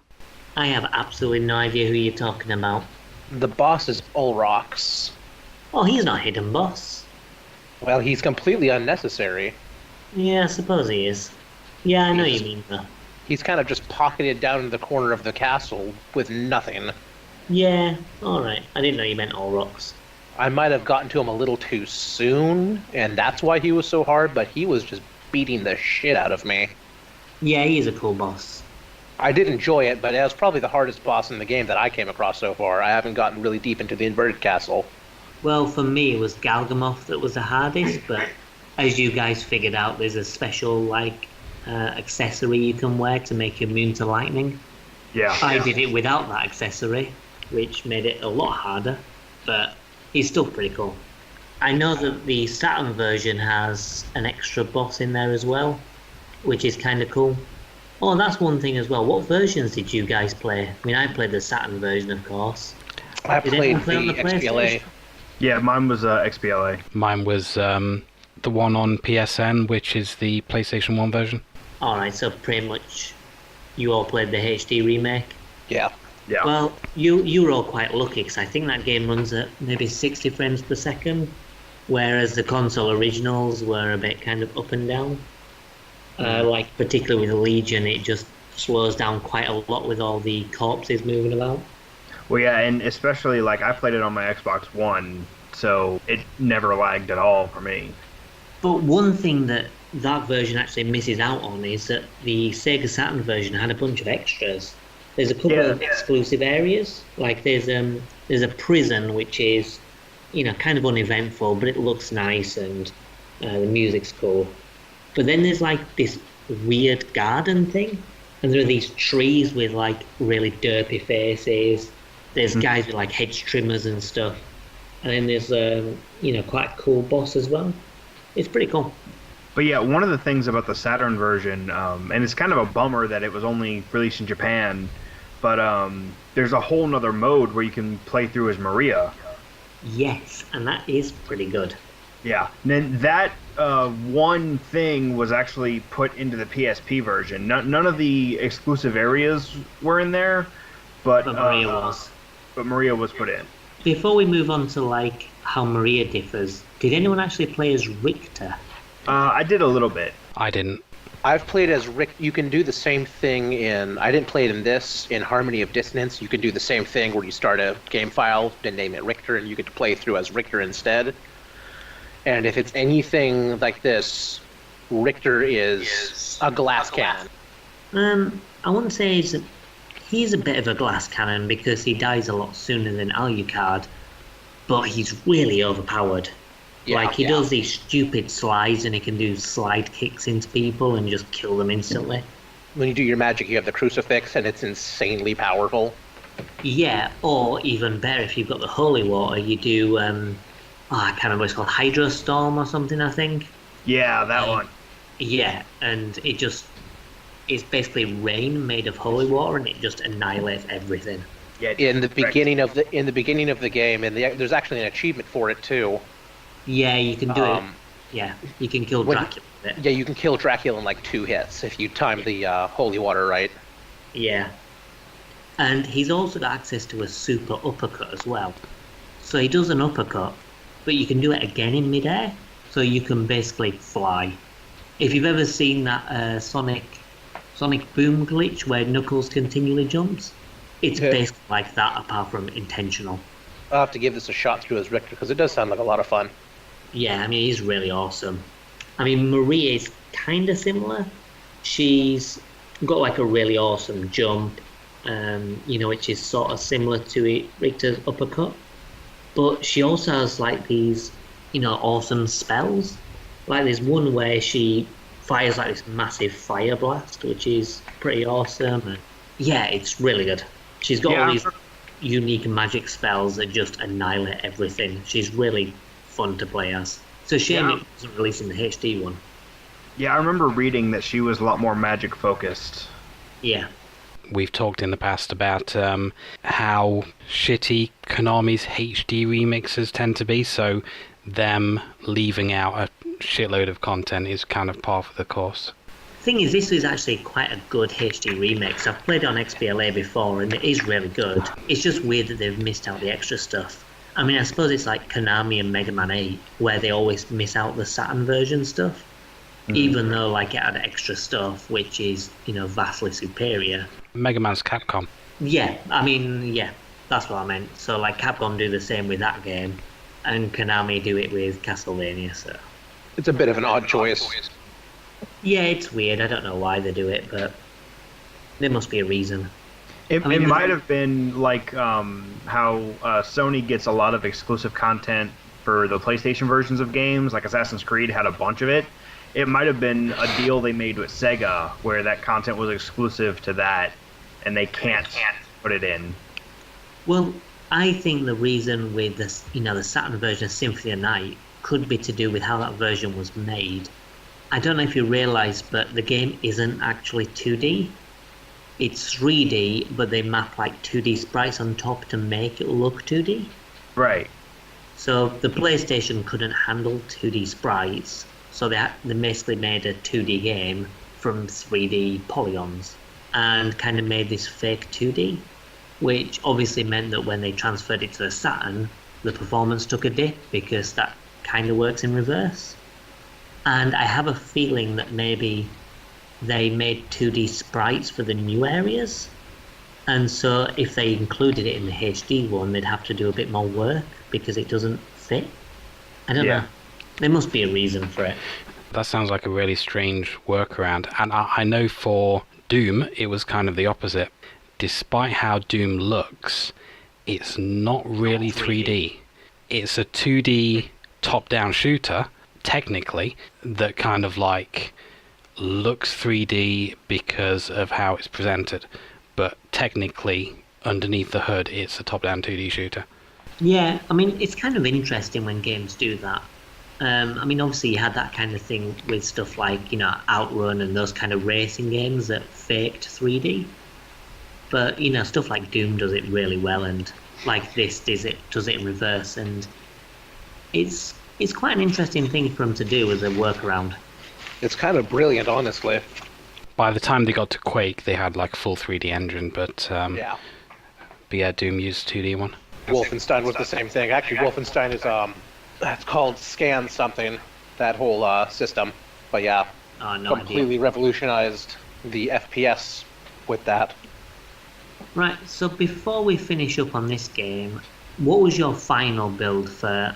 I have absolutely no idea who you're talking about. The boss is Ulrox. Oh, he's not hidden boss. Well, he's completely unnecessary. Yeah, I suppose he is. Yeah, I know you mean though. He's kind of just pocketed down in the corner of the castle with nothing. Yeah, alright. I didn't know you meant all rocks. I might have gotten to him a little too soon, and that's why he was so hard, but he was just beating the shit out of me. Yeah, he is a cool boss. I did enjoy it, but it was probably the hardest boss in the game that I came across so far. I haven't gotten really deep into the inverted castle. Well, for me, it was Galgamoth that was the hardest, but as you guys figured out, there's a special, accessory you can wear to make you immune to lightning. Yeah. I did it without that accessory, which made it a lot harder, but he's still pretty cool. I know that the Saturn version has an extra boss in there as well, which is kind of cool. Oh, that's one thing as well. What versions did you guys play? I mean, I played the Saturn version, of course. I Did played anyone play on the the XBLA. PlayStation? Yeah, mine was XBLA. Mine was the one on PSN, which is the PlayStation 1 version. Alright, so pretty much you all played the HD remake. Yeah. Yeah. Well, you were all quite lucky, because I think that game runs at maybe 60 frames per second, whereas the console originals were a bit kind of up and down. Particularly with Legion, it just slows down quite a lot with all the corpses moving about. Well, yeah, and especially I played it on my Xbox One, so it never lagged at all for me. But one thing that version actually misses out on is that the Sega Saturn version had a bunch of extras. There's a couple of exclusive areas. Like there's a prison which is, kind of uneventful, but it looks nice and the music's cool. But then there's this weird garden thing, and there are these trees with really derpy faces. There's guys with hedge trimmers and stuff, and then there's quite a cool boss as well. It's pretty cool. But yeah, one of the things about the Saturn version, and it's kind of a bummer that it was only released in Japan, but there's a whole nother mode where you can play through as Maria. Yes, and that is pretty good. Yeah, and then that one thing was actually put into the PSP version. None of the exclusive areas were in there, but Maria was. But Maria was put in. Before we move on to how Maria differs, did anyone actually play as Richter? I did a little bit. I didn't. I've played as Rick. You can do the same thing in. I didn't play it in this. In Harmony of Dissonance, you can do the same thing where you start a game file and name it Richter, and you get to play through as Richter instead. And if it's anything like this, Richter is a glass cannon. I wouldn't say he's a bit of a glass cannon because he dies a lot sooner than Alucard, but he's really overpowered. Yeah, He does these stupid slides, and he can do slide kicks into people and just kill them instantly. When you do your magic, you have the crucifix, and it's insanely powerful. Yeah, or even better, if you've got the holy water, you do, I can't remember what it's called, Hydrostorm or something, I think. Yeah, that one. Yeah, and it's basically rain made of holy water, and it just annihilates everything. Yeah, In the beginning of the game, and there's actually an achievement for it too. Yeah, you can do it. Yeah, you can kill Dracula with it. Yeah, you can kill Dracula in 2 hits if you time the holy water right. Yeah. And he's also got access to a super uppercut as well. So he does an uppercut, but you can do it again in midair, so you can basically fly. If you've ever seen that Sonic Boom glitch where Knuckles continually jumps, it's basically like that, apart from intentional. I'll have to give this a shot through as Richter, because it does sound like a lot of fun. Yeah, I mean, he's really awesome. I mean, Maria is kind of similar. She's got a really awesome jump, which is sort of similar to Richter's uppercut. But she also has these, awesome spells. There's one where she fires this massive fire blast, which is pretty awesome. And yeah, it's really good. She's got all these unique magic spells that just annihilate everything. She's really fun to play as. It's a shame it wasn't released in the HD one. Yeah, I remember reading that she was a lot more magic focused. Yeah. We've talked in the past about how shitty Konami's HD remixes tend to be, so them leaving out a shitload of content is kind of par for the course. Thing is, this is actually quite a good HD remix. I've played it on XBLA before, and it is really good. It's just weird that they've missed out the extra stuff. I mean, I suppose it's like Konami and Mega Man 8, where they always miss out the Saturn version stuff, even though it had extra stuff, which is, vastly superior. Mega Man's Capcom. Yeah, I mean, yeah. That's what I meant. So like Capcom do the same with that game, and Konami do it with Castlevania. So It's a bit of an odd choice. yeah, it's weird. I don't know why they do it, but there must be a reason. It I mean, might have been like how Sony gets a lot of exclusive content for the PlayStation versions of games, like Assassin's Creed had a bunch of it. It might have been a deal they made with Sega where that content was exclusive to that, and they can't put it in. Well, I think the reason with this, the Saturn version of Symphony of Night could be to do with how that version was made. I don't know if you realise, but the game isn't actually 2D. It's 3D, but they map like 2D sprites on top to make it look 2D. Right. So the PlayStation couldn't handle 2D sprites, so they basically made a 2D game from 3D polygons and kind of made this fake 2D, which obviously meant that when they transferred it to the Saturn, the performance took a dip because that kind of works in reverse. And I have a feeling that maybe they made 2D sprites for the new areas, and so if they included it in the HD one, they'd have to do a bit more work because it doesn't fit. I don't know. There must be a reason for it. That sounds like a really strange workaround. And I know for Doom, it was kind of the opposite. Despite how Doom looks, it's not really 3D. It's a 2D top-down shooter, technically, that kind of like looks 3D because of how it's presented. But technically, underneath the hood, it's a top-down 2D shooter. Yeah, I mean, it's kind of interesting when games do that. I mean, obviously you had that kind of thing with stuff like, Outrun and those kind of racing games that faked 3D. But, stuff like Doom does it really well, and like this does it in reverse, and it's quite an interesting thing for them to do as a workaround. It's kind of brilliant, honestly. By the time they got to Quake, they had like a full 3D engine, but Doom used 2D one. Wolfenstein was the same thing. Actually, Wolfenstein is that's called Scan something. That whole system, but yeah, no completely idea. Revolutionized the FPS with that. Right. So before we finish up on this game, what was your final build for?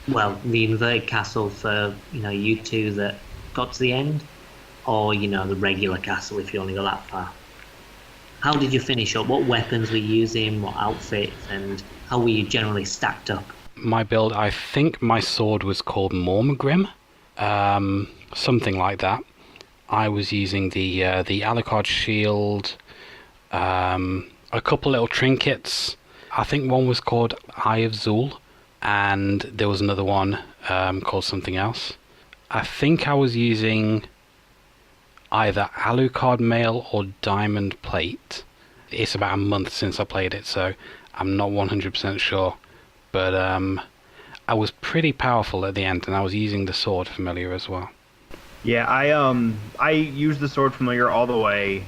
Well, the inverted castle for you two that got to the end, or the regular castle if you only got that far. How did you finish up? What weapons were you using? What outfits? And how were you generally stacked up? My build, I think my sword was called Mormagrim, something like that. I was using the Alucard shield, a couple little trinkets. I think one was called Eye of Zul, and there was another one called something else. I think I was using either Alucard mail or diamond plate. It's about a month since I played it, so I'm not 100% sure. But I was pretty powerful at the end, and I was using the sword familiar as well. Yeah, I used the sword familiar all the way.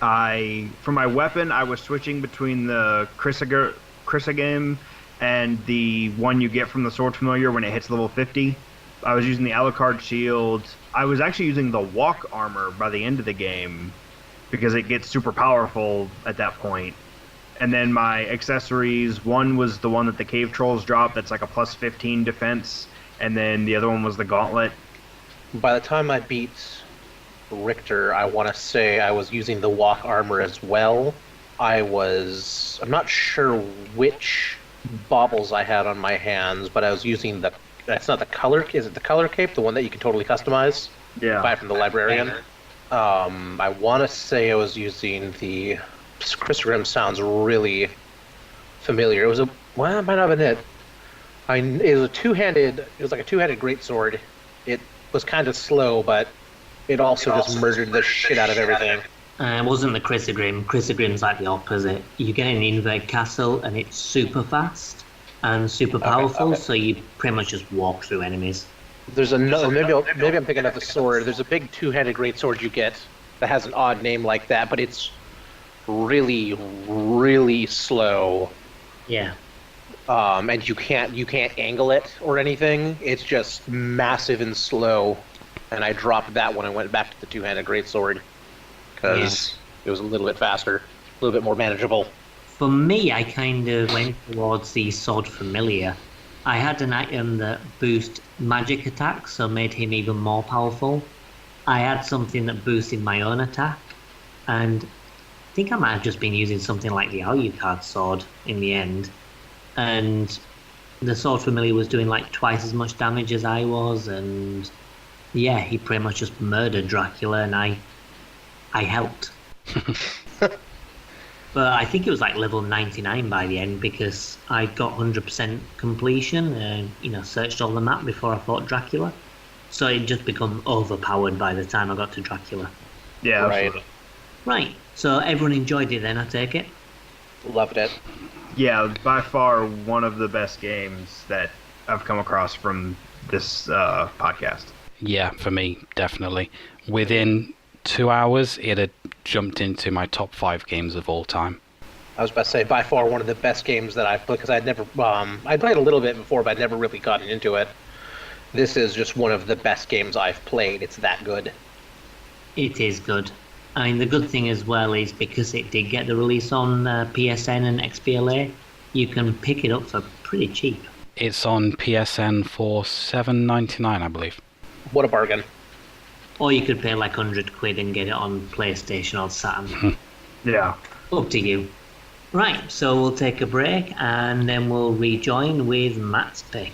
For my weapon, I was switching between the Chrysogame and the one you get from the sword familiar when it hits level 50. I was using the Alucard shield. I was actually using the walk armor by the end of the game because it gets super powerful at that point. And then my accessories, one was the one that the cave trolls drop that's like a plus 15 defense, and then the other one was the gauntlet. By the time I beat Richter, I want to say I was using the walk armor as well. I'm not sure which baubles I had on my hands, but I was using that's not the color, is it the color cape? The one that you can totally customize? Yeah. Buy from the librarian? I want to say I was using the... Chris Grimm sounds really familiar. It might not have been it. It was like a two-handed greatsword. It was kind of slow, but it also just murdered the shit out of everything. It wasn't the Chrysogrim. Chrysogrim's like the opposite. You get an inverted castle and it's super fast and super powerful, so you pretty much just walk through enemies. There's another. Maybe I'm thinking of the sword. There's a big two-handed greatsword you get that has an odd name like that, but it's really, really slow. Yeah. And you can't angle it or anything. It's just massive and slow. And I dropped that when I went back to the two-handed greatsword because it was a little bit faster, a little bit more manageable. For me, I kind of went towards the Sword Familiar. I had an item that boosted magic attacks, so made him even more powerful. I had something that boosted my own attack, and I think I might have just been using something like the Alucard sword in the end. And the Sword Familiar was doing like twice as much damage as I was, and yeah, he pretty much just murdered Dracula, and I helped. But I think it was like level 99 by the end because I got 100% completion and, searched all the map before I fought Dracula. So it just become overpowered by the time I got to Dracula. Yeah, Right. absolutely. Right, so everyone enjoyed it then, I take it? Loved it. Yeah, by far one of the best games that I've come across from this podcast. Yeah, for me, definitely. Within 2 hours, it had jumped into my top 5 games of all time. I was about to say, by far one of the best games that I've played, because I'd never, I played a little bit before, but I'd never really gotten into it. This is just one of the best games I've played. It's that good. It is good. I mean, the good thing as well is because it did get the release on PSN and XBLA, you can pick it up for pretty cheap. It's on PSN for $7.99, I believe. What a bargain. Or you could pay like £100 and get it on PlayStation or Saturn. Yeah. Up to you. Right, so we'll take a break and then we'll rejoin with Matt's pick.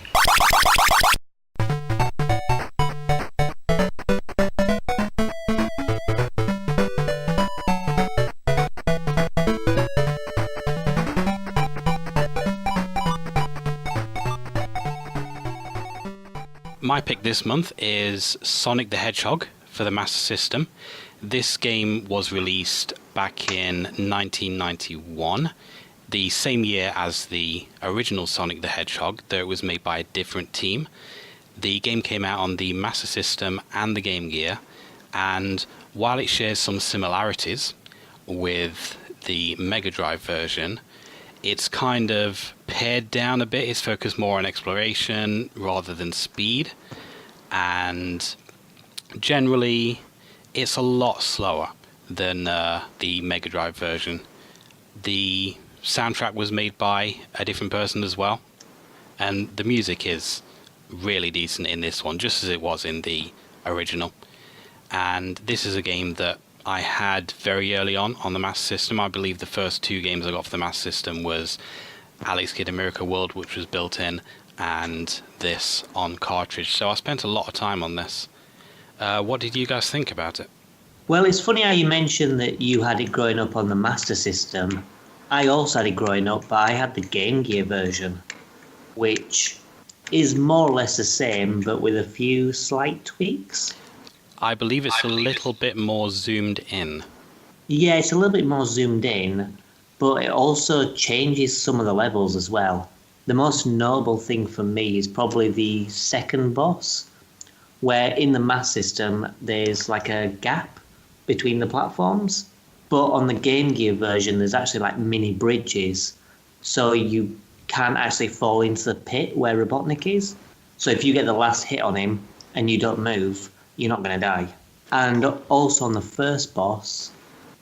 My pick this month is Sonic the Hedgehog for the Master System. This game was released back in 1991, the same year as the original Sonic the Hedgehog, though it was made by a different team. The game came out on the Master System and the Game Gear, and while it shares some similarities with the Mega Drive version, it's kind of pared down a bit. It's focused more on exploration rather than speed, and generally it's a lot slower than the Mega Drive version. The soundtrack was made by a different person as well, and the music is really decent in this one, just as it was in the original. And this is a game that I had very early on the Master System. I believe the first 2 games I got for the Master System was Alex Kidd in Miracle World, which was built in, and this on cartridge. So I spent a lot of time on this. What did you guys think about it? Well, it's funny how you mentioned that you had it growing up on the Master System. I also had it growing up, but I had the Game Gear version, which is more or less the same, but with a few slight tweaks. I believe it's a little bit more zoomed in. Yeah, it's a little bit more zoomed in, but it also changes some of the levels as well. The most notable thing for me is probably the second boss, where in the Master System there's like a gap between the platforms, but on the Game Gear version there's actually like mini bridges, so you can't actually fall into the pit where Robotnik is. So if you get the last hit on him and you don't move, you're not going to die. And also on the first boss,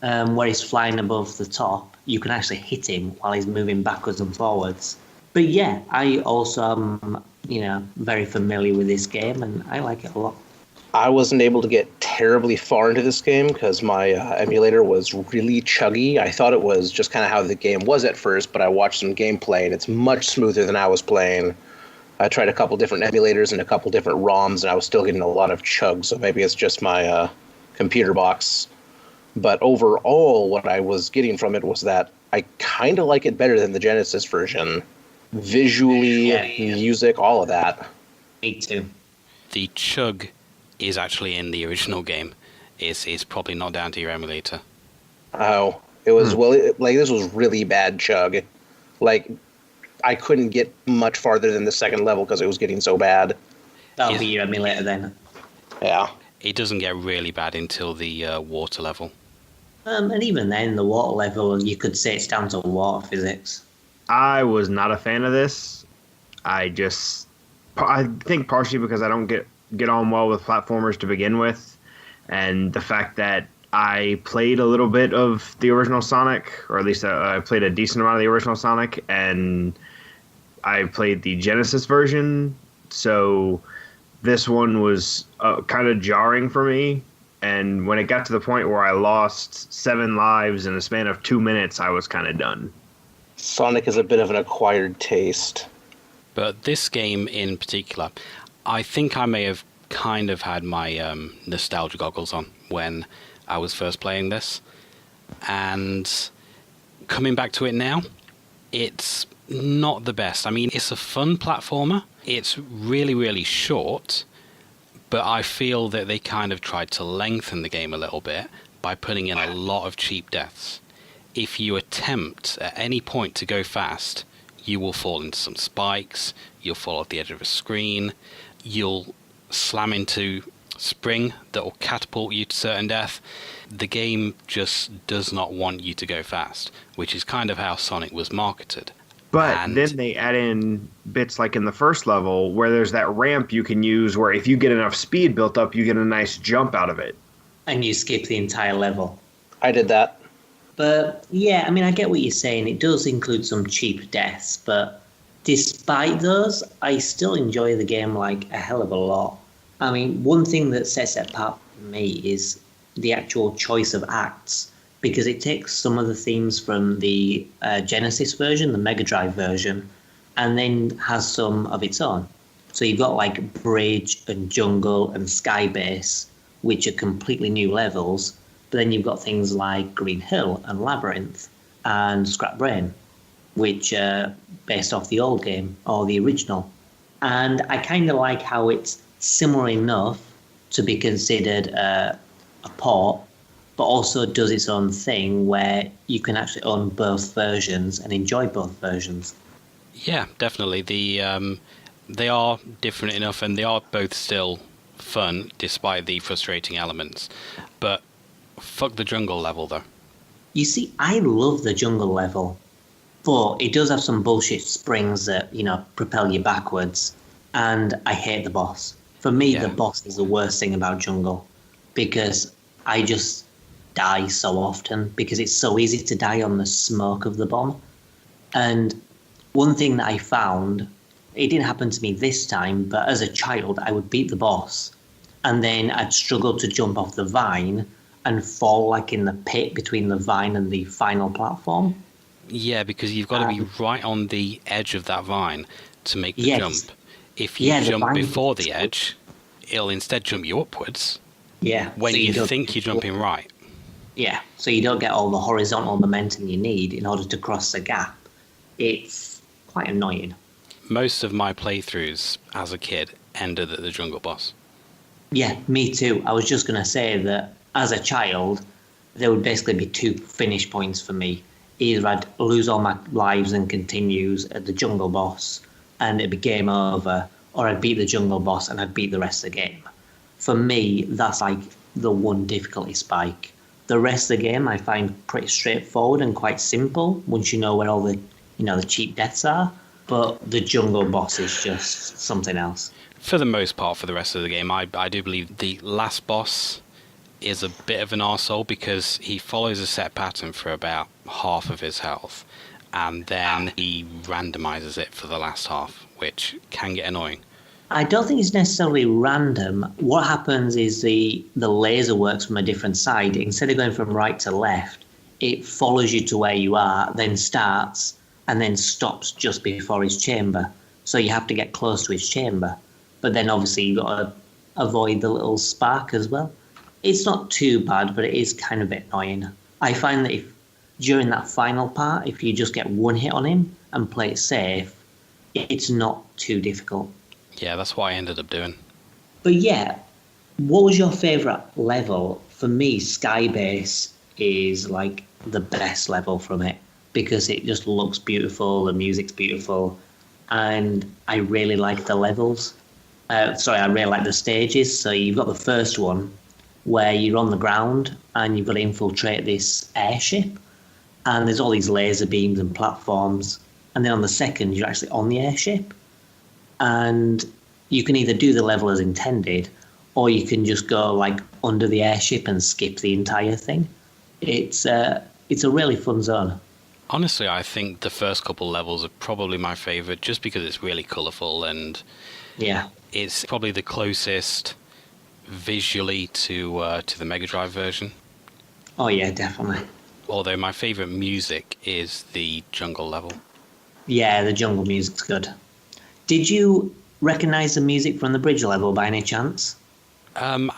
where he's flying above the top, you can actually hit him while he's moving backwards and forwards. But yeah, I also am, very familiar with this game, and I like it a lot. I wasn't able to get terribly far into this game because my emulator was really chuggy. I thought it was just kind of how the game was at first, but I watched some gameplay, and it's much smoother than I was playing. I tried a couple different emulators and a couple different ROMs, and I was still getting a lot of chug, so maybe it's just my computer box. But overall, what I was getting from it was that I kind of like it better than the Genesis version. Visually, music, all of that. Me too. The chug is actually in the original game. It's probably not down to your emulator. Oh, it was, this was really bad chug. Like, I couldn't get much farther than the second level because it was getting so bad. That'll be your emulator then. Yeah. It doesn't get really bad until the water level. And even then, the water level, you could say it's down to water physics. I was not a fan of this. I think partially because I don't get on well with platformers to begin with, and the fact that I played a little bit of the original Sonic, or at least I played a decent amount of the original Sonic, and I played the Genesis version. So this one was kind of jarring for me. And when it got to the point where I lost 7 lives in a span of 2 minutes, I was kind of done. Sonic is a bit of an acquired taste. But this game in particular, I think I may have kind of had my nostalgia goggles on when I was first playing this. And coming back to it now, it's not the best. I mean, it's a fun platformer. It's really, really short. But I feel that they kind of tried to lengthen the game a little bit by putting in a lot of cheap deaths. If you attempt at any point to go fast, you will fall into some spikes, you'll fall off the edge of a screen, you'll slam into spring that will catapult you to certain death. The game just does not want you to go fast, which is kind of how Sonic was marketed. But then they add in bits like in the first level where there's that ramp you can use where if you get enough speed built up, you get a nice jump out of it. And you skip the entire level. I did that. But yeah, I mean, I get what you're saying. It does include some cheap deaths, but despite those, I still enjoy the game like a hell of a lot. I mean, one thing that sets it apart for me is the actual choice of acts, because it takes some of the themes from the Genesis version, the Mega Drive version, and then has some of its own. So you've got like Bridge and Jungle and Skybase, which are completely new levels, but then you've got things like Green Hill and Labyrinth and Scrap Brain, which are based off the old game or the original. And I kind of like how it's similar enough to be considered a port, but also does its own thing where you can actually own both versions and enjoy both versions. Yeah, definitely. They are different enough, and they are both still fun despite the frustrating elements. But fuck the jungle level, though. You see, I love the jungle level, but it does have some bullshit springs that, propel you backwards, and I hate the boss. For me, The boss is the worst thing about jungle, because I just die so often, because it's so easy to die on the smoke of the bomb. And one thing that I found, it didn't happen to me this time, but as a child, I would beat the boss, and then I'd struggle to jump off the vine and fall like in the pit between the vine and the final platform. Yeah, because you've got to be right on the edge of that vine to make the jump. If you jump before the edge, it'll instead jump you upwards. Yeah. When you think you're jumping right. Yeah, so you don't get all the horizontal momentum you need in order to cross the gap. It's quite annoying. Most of my playthroughs as a kid ended at the jungle boss. Yeah, me too. I was just going to say that as a child, there would basically be 2 finish points for me. Either I'd lose all my lives and continues at the jungle boss, and it'd be game over, or I'd beat the jungle boss and I'd beat the rest of the game. For me, that's like the one difficulty spike. The rest of the game I find pretty straightforward and quite simple once you know where all the cheap deaths are. But the jungle boss is just something else. For the most part, for the rest of the game, I do believe the last boss is a bit of an arsehole because he follows a set pattern for about half of his health, and then he randomizes it for the last half, which can get annoying. I don't think it's necessarily random. What happens is the laser works from a different side. Instead of going from right to left, it follows you to where you are, then starts, and then stops just before his chamber. So you have to get close to his chamber. But then obviously you've got to avoid the little spark as well. It's not too bad, but it is kind of a bit annoying. I find that during that final part, if you just get one hit on him and play it safe, it's not too difficult. Yeah, that's what I ended up doing. But yeah, what was your favourite level? For me, Skybase is like the best level from it because it just looks beautiful, the music's beautiful, and I really like the levels. I really like the stages. So you've got the first one where you're on the ground and you've got to infiltrate this airship, and there's all these laser beams and platforms. And then on the second, you're actually on the airship, and you can either do the level as intended, or you can just go like under the airship and skip the entire thing. It's a really fun zone. Honestly, I think the first couple levels are probably my favourite, just because it's really colourful and Yeah. it's probably the closest visually to the Mega Drive version. Oh yeah, definitely. Although my favourite music is the jungle level. Yeah, the jungle music's good. Did you recognise the music from the bridge level by any chance? I'm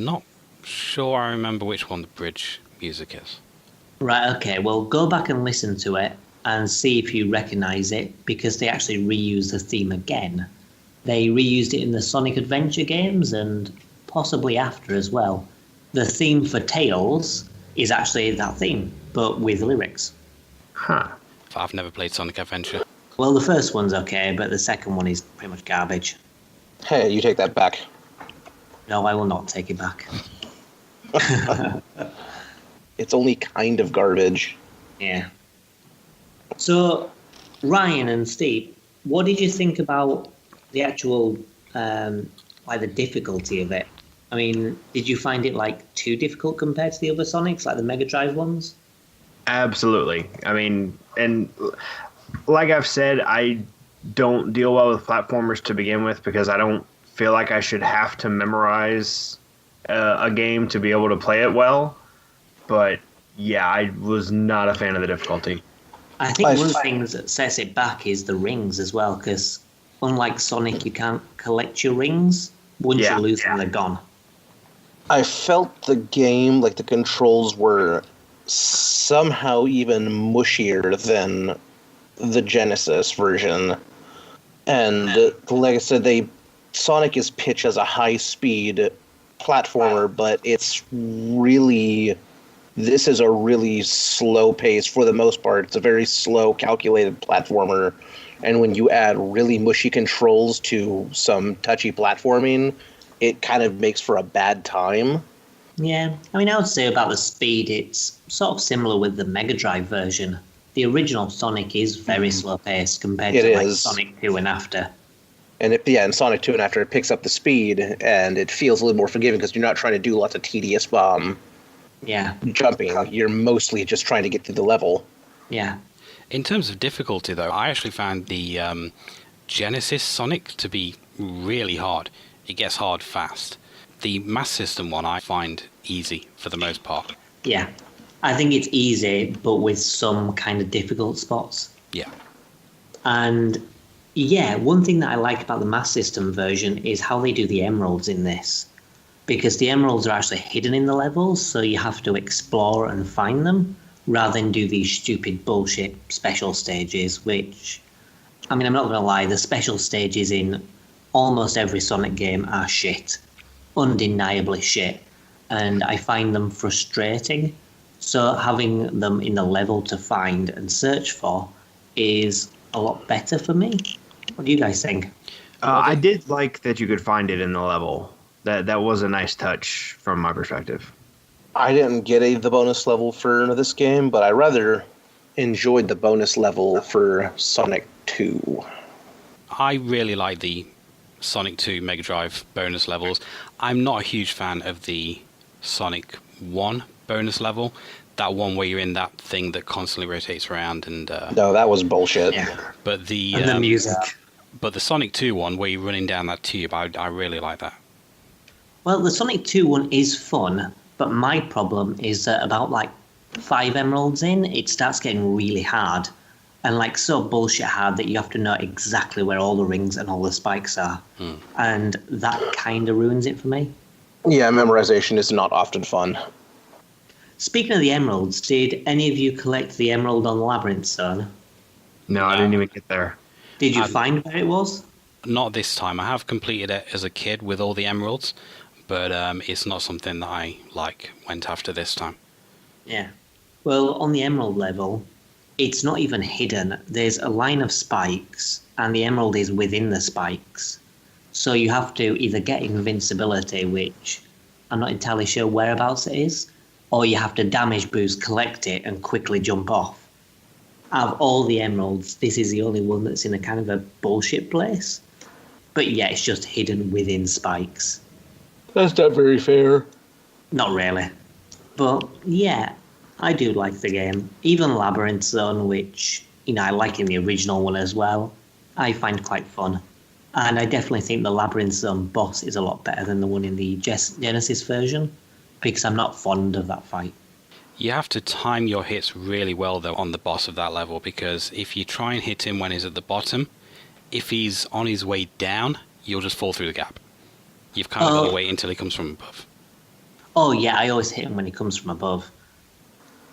not sure I remember which one the bridge music is. Right, okay, well, go back and listen to it and see if you recognise it, because they actually reused the theme again. They reused it in the Sonic Adventure games and possibly after as well. The theme for Tails is actually that theme, but with lyrics. Huh. I've never played Sonic Adventure. Well, the first one's okay, but the second one is pretty much garbage. Hey, you take that back. No, I will not take it back. It's only kind of garbage. Yeah. So, Ryan and Steve, what did you think about the actual, like the difficulty of it? I mean, did you find it like too difficult compared to the other Sonics, like the Mega Drive ones? Absolutely. I mean, and like I've said, I don't deal well with platformers to begin with because I don't feel like I should have to memorize a game to be able to play it well. But yeah, I was not a fan of the difficulty. I think one of the things that sets it back is the rings as well, because unlike Sonic, you can't collect your rings. Once you lose them, they're gone. I felt the game, like the controls were somehow even mushier than the Genesis version. And like I said, Sonic is pitched as a high-speed platformer, but this is a really slow pace for the most part. It's a very slow, calculated platformer. And when you add really mushy controls to some touchy platforming, it kind of makes for a bad time. Yeah, I mean, I would say about the speed, it's sort of similar with the Mega Drive version. The original Sonic is very slow-paced compared to like Sonic 2 and after. And in Sonic 2 and after, it picks up the speed, and it feels a little more forgiving because you're not trying to do lots of tedious jumping. You're mostly just trying to get through the level. Yeah. In terms of difficulty, though, I actually found the Genesis Sonic to be really hard. It gets hard fast. The Master System one I find easy for the most part. Yeah. I think it's easy, but with some kind of difficult spots. Yeah. And yeah, one thing that I like about the Master System version is how they do the emeralds in this. Because the emeralds are actually hidden in the levels, so you have to explore and find them, rather than do these stupid bullshit special stages, which, I mean, I'm not going to lie, the special stages in almost every Sonic game are shit. Undeniably shit. And I find them frustrating. So having them in the level to find and search for is a lot better for me. What do you guys think? I did like that you could find it in the level. That was a nice touch from my perspective. I didn't get the bonus level for this game, but I rather enjoyed the bonus level for Sonic 2. I really like the Sonic 2 Mega Drive bonus levels. I'm not a huge fan of the Sonic 1 bonus level. That one where you're in that thing that constantly rotates around and... No, that was bullshit. Yeah. But the music. But the Sonic 2 one where you're running down that tube, I really like that. Well, the Sonic 2 one is fun, but my problem is that about like 5 emeralds in, it starts getting really hard. And like so bullshit hard that you have to know exactly where all the rings and all the spikes are. And that kind of ruins it for me. Yeah, memorization is not often fun. Speaking of the emeralds, did any of you collect the emerald on the Labyrinth Zone? No, I didn't even get there. Did you find where it was? Not this time. I have completed it as a kid with all the emeralds, but it's not something that I went after this time. Yeah. Well, on the emerald level, it's not even hidden. There's a line of spikes, and the emerald is within the spikes. So you have to either get invincibility, which I'm not entirely sure whereabouts it is, or you have to damage boost, collect it, and quickly jump off. Out of all the emeralds, this is the only one that's in a kind of a bullshit place. But yeah, it's just hidden within spikes. That's not very fair. Not really. But yeah, I do like the game. Even Labyrinth Zone, which, I like in the original one as well, I find quite fun. And I definitely think the Labyrinth Zone boss is a lot better than the one in the Genesis version, because I'm not fond of that fight. You have to time your hits really well, though, on the boss of that level, because if you try and hit him when he's at the bottom, if he's on his way down, you'll just fall through the gap. You've kind of got to wait until he comes from above. Oh yeah, I always hit him when he comes from above.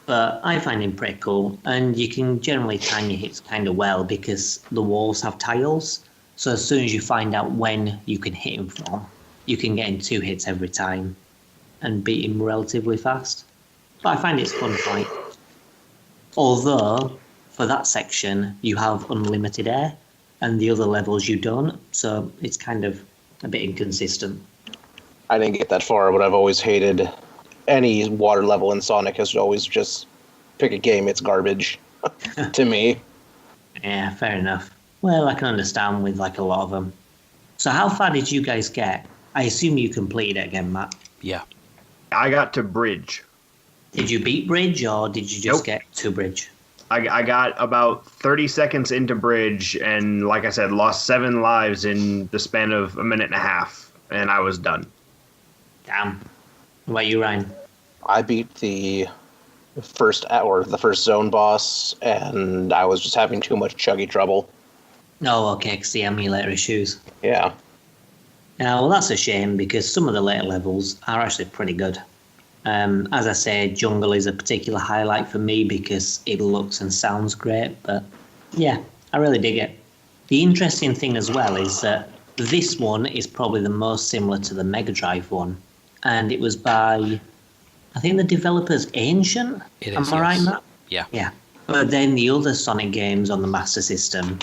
But I find him pretty cool, and you can generally time your hits kind of well because the walls have tiles. So as soon as you find out when you can hit him from, you can get in 2 hits every time and beat him relatively fast. But I find it's a fun fight. Although, for that section, you have unlimited air, and the other levels you don't, so it's kind of a bit inconsistent. I didn't get that far, but I've always hated any water level in Sonic. Has always just pick a game, it's garbage to me. Yeah, fair enough. Well, I can understand with like a lot of them. So how far did you guys get? I assume you completed it again, Matt. Yeah. I got to Bridge. Did you beat Bridge, or did you just get to Bridge? I got about 30 seconds into Bridge, and like I said, lost 7 lives in the span of a minute and a half, and I was done. Damn. What about you, Ryan? I beat the first zone boss, and I was just having too much chuggy trouble. Oh, okay, because the emulator issues. Yeah. Well, that's a shame, because some of the later levels are actually pretty good. As I say, Jungle is a particular highlight for me because it looks and sounds great, but yeah, I really dig it. The interesting thing as well is that this one is probably the most similar to the Mega Drive one, and it was by, I think the developer's Ancient? Am I right in that? Yeah. Yeah. But then the other Sonic games on the Master System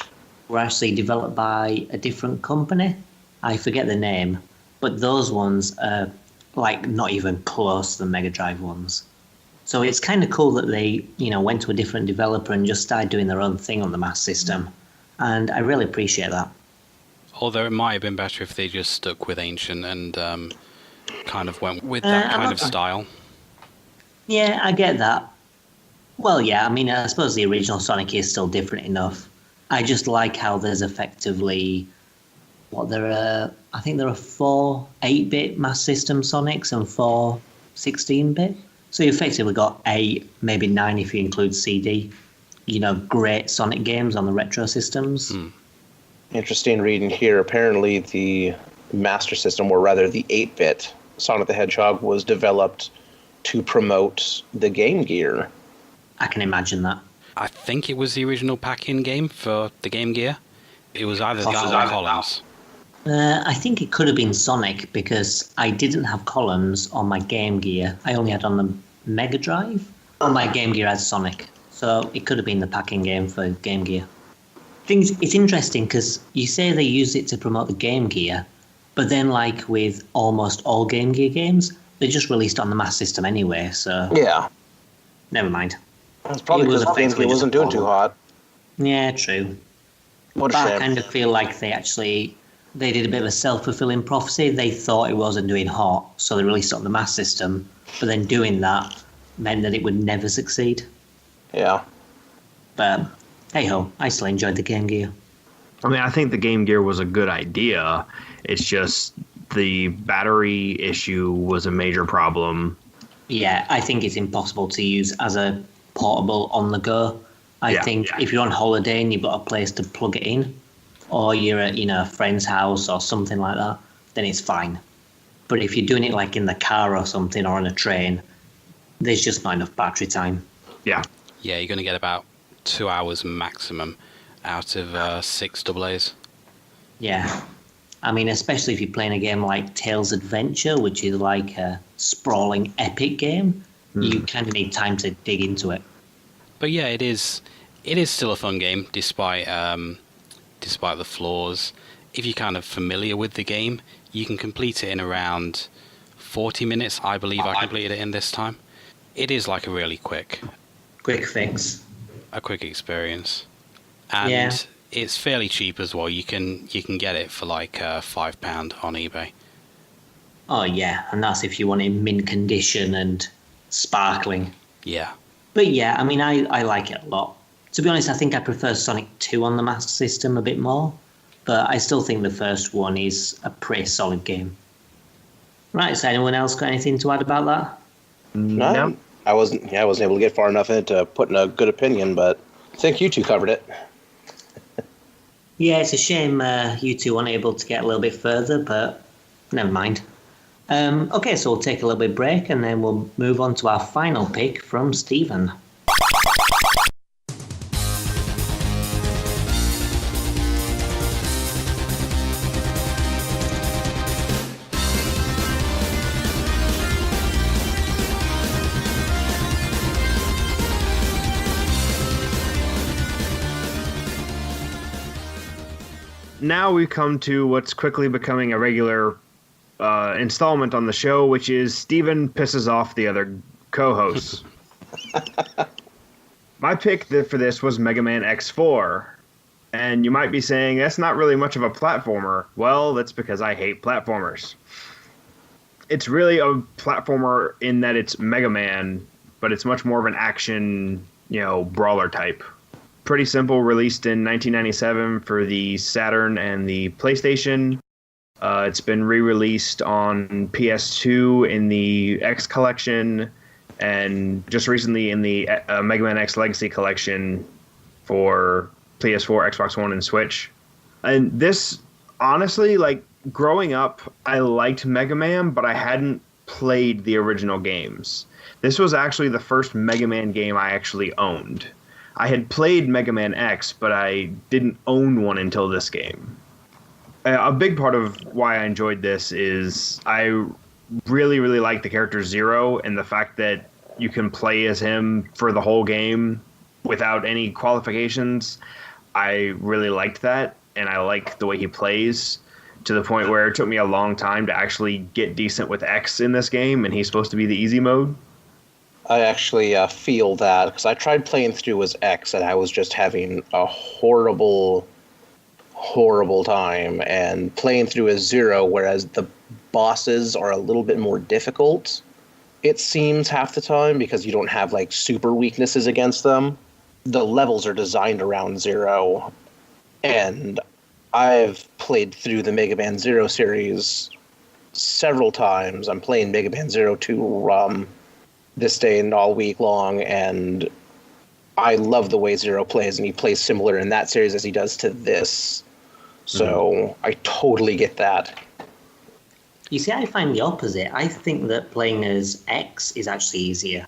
were actually developed by a different company. I forget the name, but those ones are like not even close to the Mega Drive ones. So it's kind of cool that they, went to a different developer and just started doing their own thing on the Master System. And I really appreciate that. Although it might have been better if they just stuck with Ancient and kind of went with that kind of style. Yeah, I get that. Well, yeah, I mean, I suppose the original Sonic is still different enough. I just like how there's effectively, I think there are 4 8-bit Master System Sonics and 4 16-bit. So you effectively got 8, maybe 9 if you include CD. Great Sonic games on the retro systems. Interesting reading here. Apparently the Master System, or rather the 8-bit Sonic the Hedgehog, was developed to promote the Game Gear. I can imagine that. I think it was the original pack-in game for the Game Gear. It was either that or Columns. I think it could have been Sonic because I didn't have columns on my Game Gear. I only had on the Mega Drive. On my Game Gear had Sonic. So it could have been the packing game for Game Gear. It's interesting because you say they use it to promote the Game Gear, but then like with almost all Game Gear games, they just released on the Master System anyway, so... Yeah. Never mind. It's probably because the Game Gear wasn't doing too hot. Yeah, true. What a But shame. I kind of feel like they did a bit of a self-fulfilling prophecy. They thought it wasn't doing hot, so they released it on the Master System. But then doing that meant that it would never succeed. Yeah. But hey-ho, I still enjoyed the Game Gear. I mean, I think the Game Gear was a good idea. It's just the battery issue was a major problem. Yeah, I think it's impossible to use as a portable on-the-go. I think if you're on holiday and you've got a place to plug it in, or you're at a friend's house or something like that, then it's fine. But if you're doing it like in the car or something or on a train, there's just not enough battery time. Yeah. Yeah, you're going to get about 2 hours maximum out of 6 AA's. Yeah. I mean, especially if you're playing a game like Tales Adventure, which is like a sprawling epic game, you kind of need time to dig into it. But yeah, it is still a fun game, despite the flaws. If you're kind of familiar with the game, you can complete it in around 40 minutes. I believe I completed it in this time. It is like a really quick fix. A quick experience. And it's fairly cheap as well. You can get it for like £5 on eBay. Oh yeah, and that's if you want it mint condition and sparkling. Yeah. But yeah, I mean, I like it a lot. To be honest, I think I prefer Sonic 2 on the Master System a bit more, but I still think the first one is a pretty solid game. Right, so anyone else got anything to add about that? No. I wasn't able to get far enough in it to put in a good opinion, but I think you two covered it. Yeah, it's a shame you two weren't able to get a little bit further, but never mind. Okay, so we'll take a little bit break and then we'll move on to our final pick from Stephen. Now we come to what's quickly becoming a regular installment on the show, which is Steven pisses off the other co-hosts. My pick for this was Mega Man X4. And you might be saying, that's not really much of a platformer. Well, that's because I hate platformers. It's really a platformer in that it's Mega Man, but it's much more of an action, brawler type. Pretty simple, released in 1997 for the Saturn and the PlayStation. It's been re-released on PS2 in the X Collection, and just recently in the Mega Man X Legacy Collection for PS4, Xbox One, and Switch. And this, honestly, growing up, I liked Mega Man, but I hadn't played the original games. This was actually the first Mega Man game I actually owned. I had played Mega Man X, but I didn't own one until this game. A big part of why I enjoyed this is I really, really like the character Zero, and the fact that you can play as him for the whole game without any qualifications. I really liked that, and I like the way he plays, to the point where it took me a long time to actually get decent with X in this game, and he's supposed to be the easy mode. I actually feel that, because I tried playing through as X, and I was just having a horrible time, and playing through as Zero, whereas the bosses are a little bit more difficult, it seems, half the time, because you don't have, super weaknesses against them. The levels are designed around Zero, and I've played through the Mega Man Zero series several times. I'm playing Mega Man Zero 2 this day and all week long, and I love the way Zero plays, and he plays similar in that series as he does to this. So I totally get that. You see, I find the opposite. I think that playing as X is actually easier.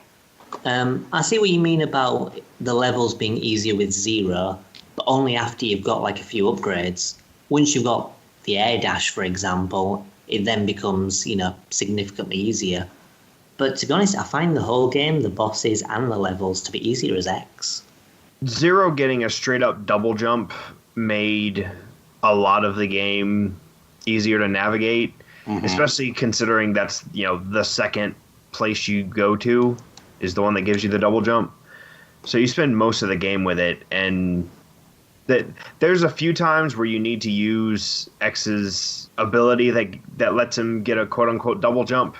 I see what you mean about the levels being easier with Zero, but only after you've got a few upgrades. Once you've got the air dash, for example, it then becomes, significantly easier. But to be honest, I find the whole game, the bosses and the levels, to be easier as X. Zero getting a straight-up double jump made a lot of the game easier to navigate, especially considering that's, the second place you go to is the one that gives you the double jump. So you spend most of the game with it, and there's a few times where you need to use X's ability that lets him get a quote-unquote double jump.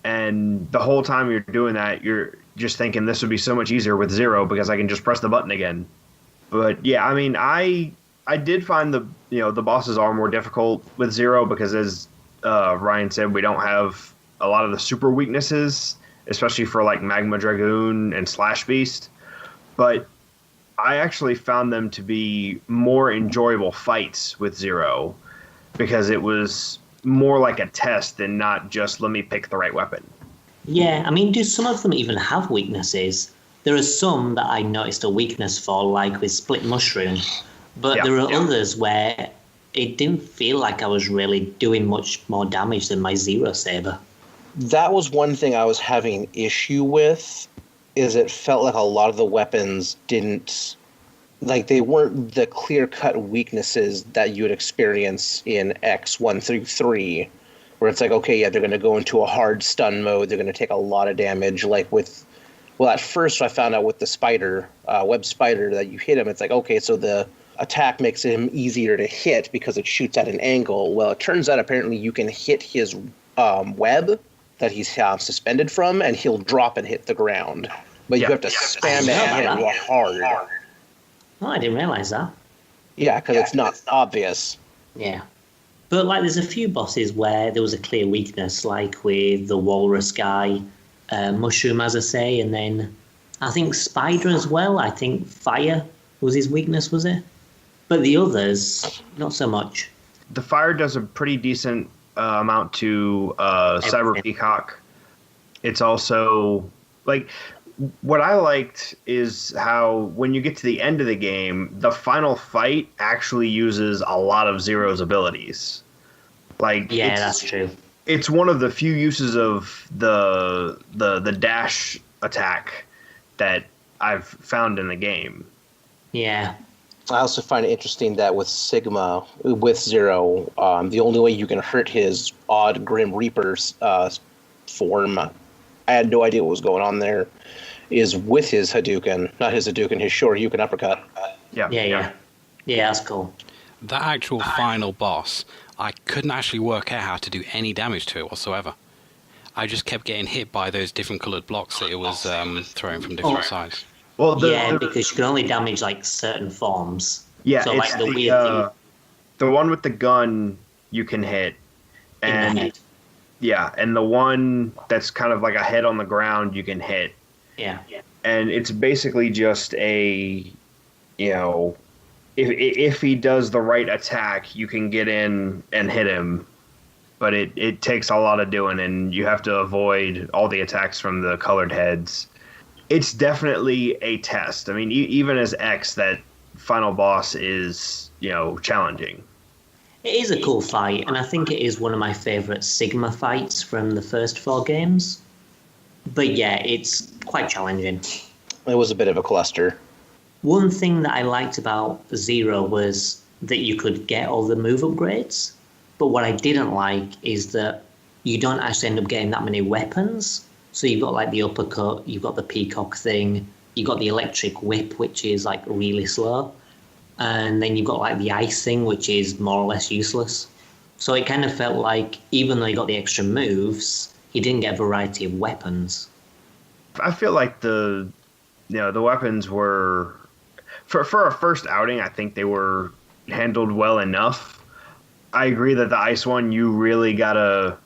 And the whole time you're doing that, you're just thinking this would be so much easier with Zero because I can just press the button again. But yeah, I mean, I did find the bosses are more difficult with Zero because, as Ryan said, we don't have a lot of the super weaknesses, especially for Magma Dragoon and Slash Beast. But I actually found them to be more enjoyable fights with Zero because it was more like a test and not just let me pick the right weapon. Yeah, I mean, do some of them even have weaknesses? There are some that I noticed a weakness for, like with Split Mushroom, but there are others where it didn't feel like I was really doing much more damage than my Zero Saber. That was one thing I was having issue with, is it felt like a lot of the weapons didn't... they weren't the clear-cut weaknesses that you would experience in X 1 through 3, where it's okay, yeah, they're going to go into a hard stun mode, they're going to take a lot of damage, at first I found out with the spider, web spider, that you hit him, it's okay, so the attack makes him easier to hit because it shoots at an angle. Well, it turns out apparently you can hit his web that he's suspended from, and he'll drop and hit the ground. But you have to spam it and hit hard. Oh, I didn't realize that. Yeah, because it's not obvious. Yeah. But, like, there's a few bosses where there was a clear weakness, like with the walrus guy, mushroom, as I say, and then I think spider as well. I think fire was his weakness, was it? But the others, not so much. The fire does a pretty decent amount to Cyber Peacock. It's also, like, what I liked is how when you get to the end of the game, the final fight actually uses a lot of Zero's abilities. Like, yeah, that's true. It's one of the few uses of the dash attack that I've found in the game. Yeah. I also find it interesting that with Zero, the only way you can hurt his odd Grim Reaper form, I had no idea what was going on there, is with his Hadouken, not his Hadouken, his Shoryuken uppercut. Yeah, that's cool. That actual final boss, I couldn't actually work out how to do any damage to it whatsoever. I just kept getting hit by those different coloured blocks that it was throwing from different sides. Well, because you can only damage like certain forms. Yeah, so, it's like, the weird thing. The one with the gun you can hit, and In the head. Yeah, and the one that's kind of like a head on the ground you can hit. Yeah. And it's basically just a, if he does the right attack, you can get in and hit him. But it takes a lot of doing, and you have to avoid all the attacks from the colored heads. It's definitely a test. I mean, even as X, that final boss is, challenging. It is a cool fight, and I think it is one of my favourite Sigma fights from the first 4 games. But yeah, it's quite challenging. It was a bit of a cluster. One thing that I liked about Zero was that you could get all the move upgrades. But what I didn't like is that you don't actually end up getting that many weapons. So you've got like the uppercut, you've got the peacock thing, you've got the electric whip, which is like really slow. And then you've got like the ice thing, which is more or less useless. So it kind of felt like even though you got the extra moves, you didn't get a variety of weapons. I feel like the weapons were, for a first outing, I think they were handled well enough. I agree that the ice one, you really gotta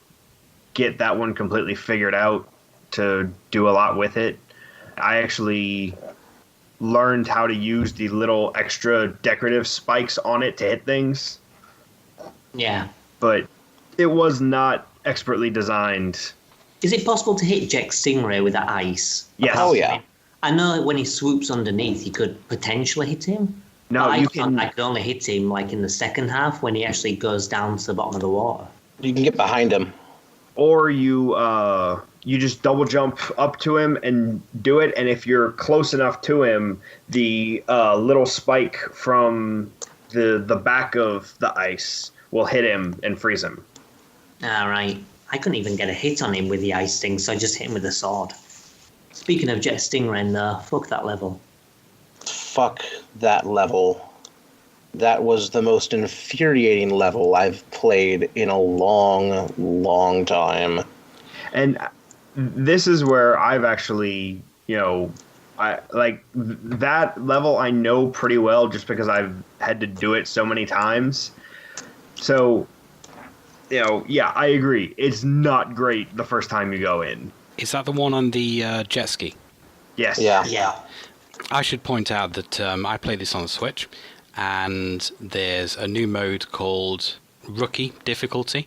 get that one completely figured out to do a lot with it. I actually learned how to use the little extra decorative spikes on it to hit things. Yeah. But it was not expertly designed. Is it possible to hit Jack Stingray with that ice? Yes. Oh, yeah. I know that when he swoops underneath, you could potentially hit him. No, but you I could only hit him like in the second half when he actually goes down to the bottom of the water. You can get behind him. Or you just double jump up to him and do it, and if you're close enough to him, the little spike from the back of the ice will hit him and freeze him. All right. I couldn't even get a hit on him with the ice thing, so I just hit him with a sword. Speaking of Jet Stingray, though, fuck that level. Fuck that level. That was the most infuriating level I've played in a long, long time. And this is where I've actually, I like that level I know pretty well just because I've had to do it so many times. So, yeah, I agree. It's not great the first time you go in. Is that the one on the jet ski? Yes. Yeah. I should point out that I play this on the Switch, and there's a new mode called Rookie Difficulty.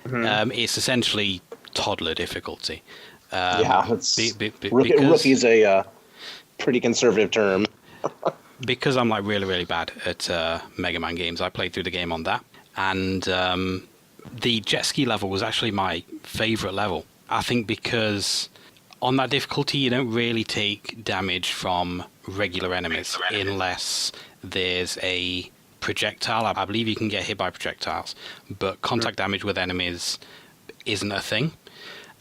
Mm-hmm. It's essentially toddler difficulty. Rookie's a pretty conservative term. Because I'm like really, really bad at Mega Man games, I played through the game on that. And the jet ski level was actually my favourite level. I think because on that difficulty, you don't really take damage from regular enemies unless there's a projectile. I believe you can get hit by projectiles, but contact damage with enemies isn't a thing,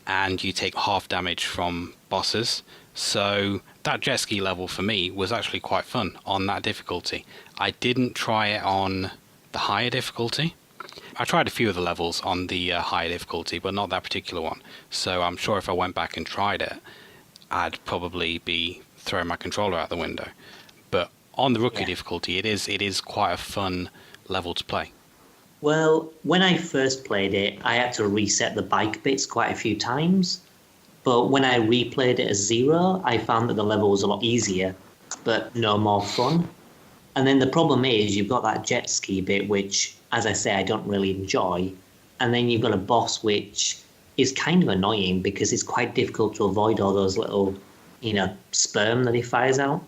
and you take half damage from bosses. So that jet ski level for me was actually quite fun on that difficulty. I didn't try it on the higher difficulty. I tried a few of the levels on the higher difficulty, but not that particular one. So I'm sure if I went back and tried it, I'd probably be throwing my controller out the window. But on the rookie difficulty, it is quite a fun level to play. Well, when I first played it, I had to reset the bike bits quite a few times. But when I replayed it as 0, I found that the level was a lot easier, but no more fun. And then the problem is you've got that jet ski bit, which, as I say, I don't really enjoy. And then you've got a boss which is kind of annoying because it's quite difficult to avoid all those little, sperm that he fires out.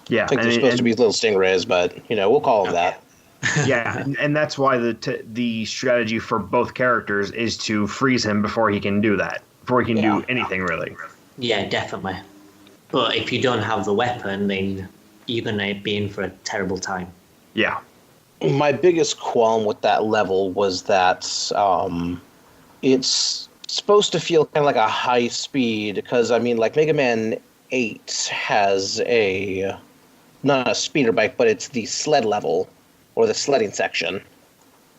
Yeah, I think they're supposed to be little stingrays, but, we'll call them that. Yeah, and that's why the strategy for both characters is to freeze him before he can do that, before he can do anything, really. Yeah, definitely. But if you don't have the weapon, then you're going to be in for a terrible time. Yeah. My biggest qualm with that level was that it's supposed to feel kind of like a high speed, because, like Mega Man 8 has not a speeder bike, but it's the sled level, or the sledding section.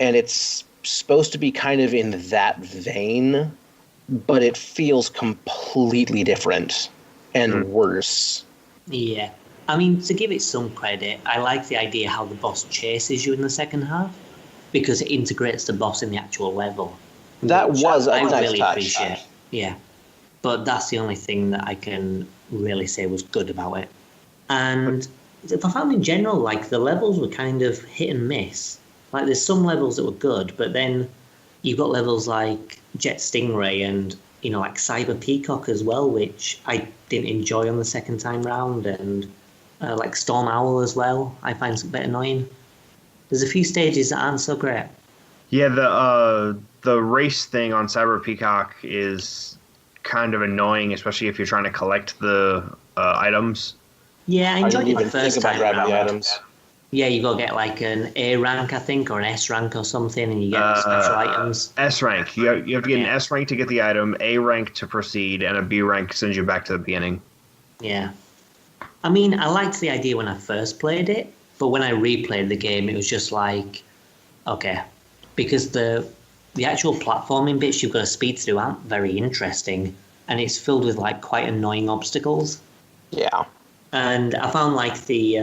And it's supposed to be kind of in that vein, but it feels completely different and worse. Yeah. To give it some credit, I like the idea how the boss chases you in the second half, because it integrates the boss in the actual level. That was a nice really touch. Appreciate. Yeah. But that's the only thing that I can really say was good about it. And I found in general, like, the levels were kind of hit and miss. Like, there's some levels that were good, but then you've got levels like Jet Stingray and, like Cyber Peacock as well, which I didn't enjoy on the second time round, and like Storm Owl as well, I find a bit annoying. There's a few stages that aren't so great. Yeah, the race thing on Cyber Peacock is kind of annoying, especially if you're trying to collect the items. Yeah, I enjoyed it the first time grabbing round. the items. Yeah, you got to get like an A rank, I think, or an S rank or something, and you get special items. S rank. You have to get an S rank to get the item, A rank to proceed, and a B rank sends you back to the beginning. Yeah. I liked the idea when I first played it, but when I replayed the game, it was just like, okay. Because the actual platforming bits you've got to speed through aren't very interesting, and it's filled with like quite annoying obstacles. Yeah. And I found like the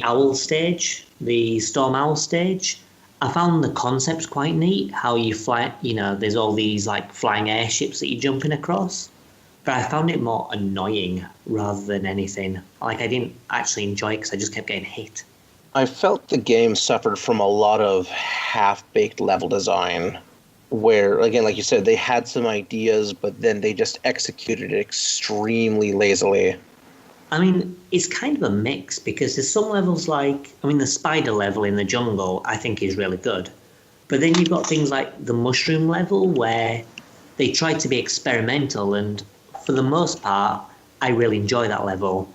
owl stage, the Storm Owl stage, I found the concepts quite neat, how you fly, there's all these like flying airships that you're jumping across. But I found it more annoying rather than anything. Like, I didn't actually enjoy it because I just kept getting hit. I felt the game suffered from a lot of half-baked level design, where, again, like you said, they had some ideas, but then they just executed it extremely lazily. It's kind of a mix, because there's some levels like, the spider level in the jungle, I think is really good. But then you've got things like the mushroom level, where they try to be experimental, and for the most part, I really enjoy that level.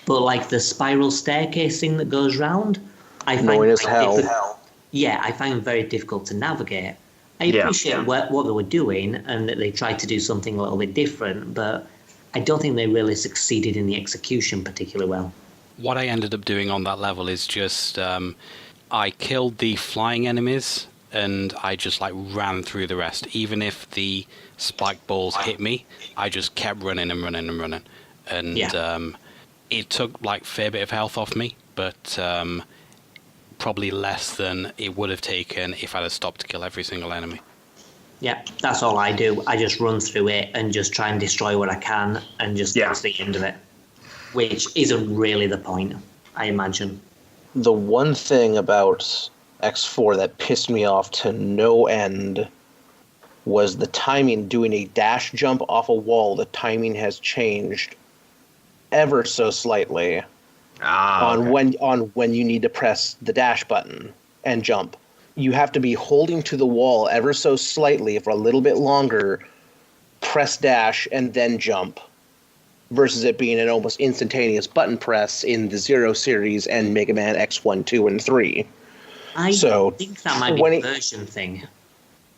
But like the spiral staircase thing that goes round, I find as hell. Yeah, I find very difficult to navigate. I appreciate what they were doing and that they tried to do something a little bit different, but I don't think they really succeeded in the execution particularly well. What I ended up doing on that level is just I killed the flying enemies and I just like ran through the rest. Even if the spike balls hit me, I just kept running and running and running. And it took like a fair bit of health off me, but probably less than it would have taken if I'd have stopped to kill every single enemy. Yeah, that's all I do. I just run through it and just try and destroy what I can and just get to the end of it. Which isn't really the point, I imagine. The one thing about X4 that pissed me off to no end was the timing. Doing a dash jump off a wall, the timing has changed ever so slightly on when you need to press the dash button and jump. You have to be holding to the wall ever so slightly for a little bit longer, press dash, and then jump, versus it being an almost instantaneous button press in the Zero series and Mega Man X1, 2, and 3. I think that might be a version thing.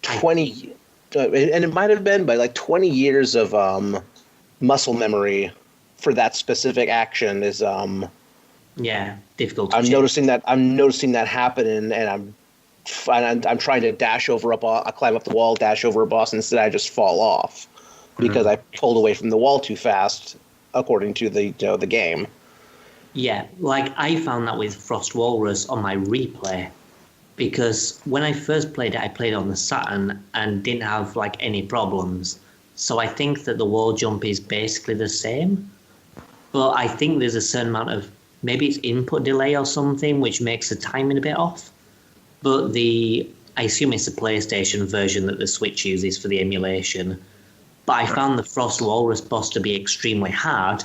20, and it might have been by like 20 years of muscle memory for that specific action is difficult to I'm change. noticing that happening, and I'm and I'm trying to dash over I climb up the wall, dash over a boss, and instead I just fall off because I pulled away from the wall too fast, according to the game. Yeah, like I found that with Frost Walrus on my replay, because when I first played it, I played on the Saturn and didn't have like any problems. So I think that the wall jump is basically the same, but I think there's a certain amount of, maybe it's input delay or something, which makes the timing a bit off. But I assume it's the PlayStation version that the Switch uses for the emulation. But I found the Frost Walrus boss to be extremely hard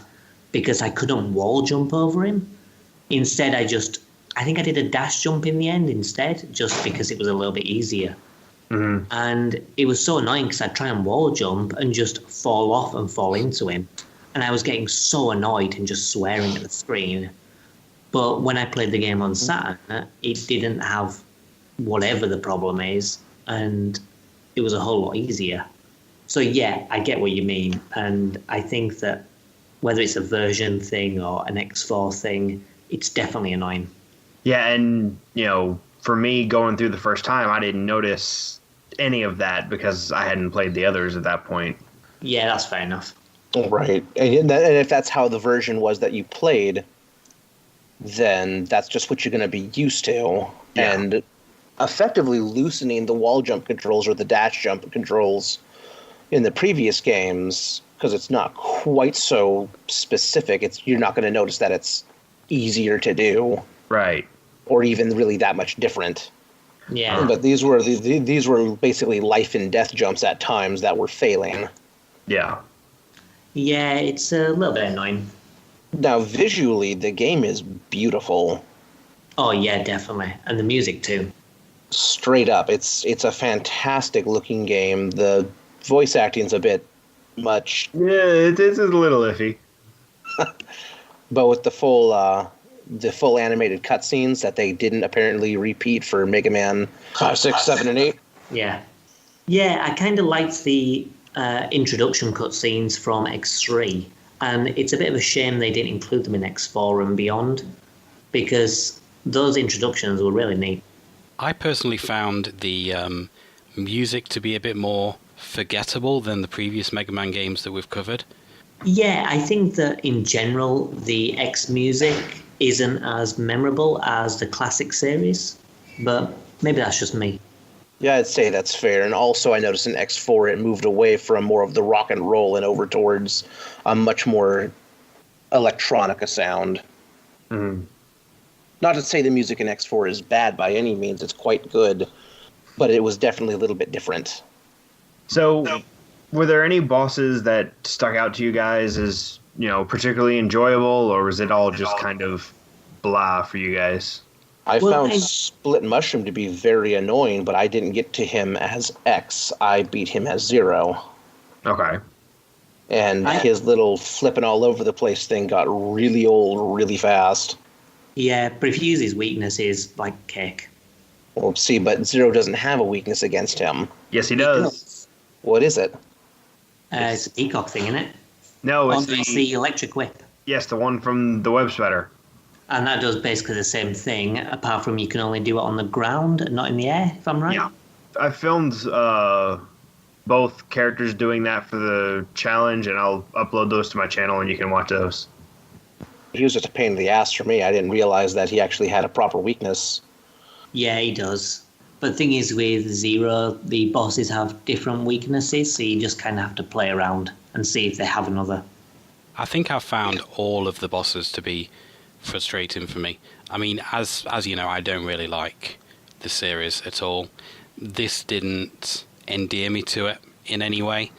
because I couldn't wall jump over him. Instead, I think I did a dash jump in the end instead, just because it was a little bit easier. Mm-hmm. And it was so annoying because I'd try and wall jump and just fall off and fall into him. And I was getting so annoyed and just swearing at the screen. But when I played the game on Saturn, it didn't have whatever the problem is, and it was a whole lot easier. So yeah, I get what you mean, and I think that whether it's a version thing or an X4 thing, it's definitely annoying. Yeah, and, for me, going through the first time, I didn't notice any of that because I hadn't played the others at that point. Yeah, that's fair enough. Right. And if that's how the version was that you played, then that's just what you're going to be used to. Yeah. And effectively loosening the wall jump controls or the dash jump controls in the previous games, because it's not quite so specific, you're not going to notice that it's easier to do. Right. Or even really that much different. Yeah. But these were basically life and death jumps at times that were failing. Yeah. Yeah, it's a little bit annoying. Now, visually, the game is beautiful. Oh, yeah, definitely. And the music, too. Straight up. It's a fantastic-looking game. The voice acting's a bit much. Yeah, it is a little iffy. But with the full animated cutscenes that they didn't apparently repeat for Mega Man 5, 6, 7, and 8. Yeah. Yeah, I kind of liked the introduction cutscenes from X3, and it's a bit of a shame they didn't include them in X4 and beyond, because those introductions were really neat. I personally found the music to be a bit more forgettable than the previous Mega Man games that we've covered. Yeah, I think that in general, the X music isn't as memorable as the classic series, but maybe that's just me. Yeah, I'd say that's fair. And also I noticed in X4 it moved away from more of the rock and roll and over towards a much more electronica sound. Mm-hmm. Not to say the music in X4 is bad by any means, it's quite good, but it was definitely a little bit different. So, were there any bosses that stuck out to you guys as, particularly enjoyable, or was it all just kind of blah for you guys? I found Split Mushroom to be very annoying, but I didn't get to him as X. I beat him as 0. Okay. And his little flipping all over the place thing got really old really fast. Yeah, but if you use his weaknesses, like cake. Well, see, but 0 doesn't have a weakness against him. Yes, he does. What is it? It's a peacock thing, isn't it? No, it's the electric whip. Yes, the one from the web spreader. And that does basically the same thing, apart from you can only do it on the ground and not in the air, if I'm right. Yeah. I filmed both characters doing that for the challenge, and I'll upload those to my channel, and you can watch those. He was just a pain in the ass for me. I didn't realize that he actually had a proper weakness. Yeah, he does. But the thing is, with 0, the bosses have different weaknesses, so you just kind of have to play around and see if they have another. I think I've found all of the bosses to be frustrating for me. I mean, as you know, I don't really like the series at all. This didn't endear me to it in any way.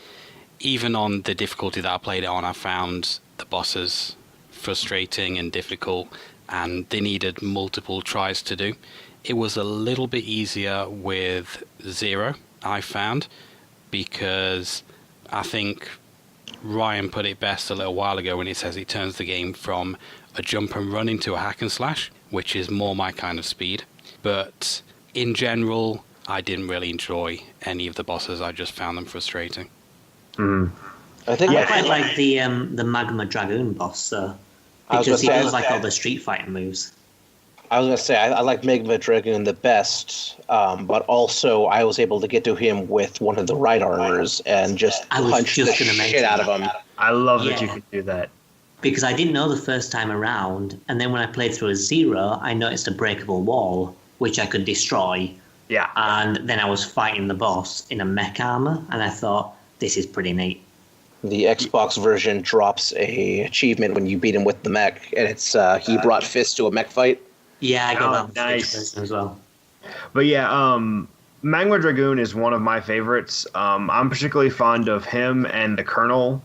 Even on the difficulty that I played it on, I found the bosses frustrating and difficult, and they needed multiple tries to do. It was a little bit easier with 0, I found, because I think Ryan put it best a little while ago when he says it turns the game from a jump and run into a hack and slash, which is more my kind of speed. But in general, I didn't really enjoy any of the bosses. I just found them frustrating. Mm-hmm. I quite like the Magma Dragoon boss, though, because he does like all the Street Fighter moves. I was gonna say I like Mega Dragoon the best, but also I was able to get to him with one of the right armors and just I was punch just the gonna shit mention out of that. him. I love that you Yeah. can do that. Because I didn't know the first time around, and then when I played through as Zero, I noticed a breakable wall, which I could destroy, Yeah. and then I was fighting the boss in a mech armor, and I thought, this is pretty neat. The Xbox version drops a achievement when you beat him with the mech, and it's he brought fists to a mech fight. Yeah, I got Oh, that on the nice. Switch version as well. But yeah, Magma Dragoon is one of my favorites. I'm particularly fond of him and the Colonel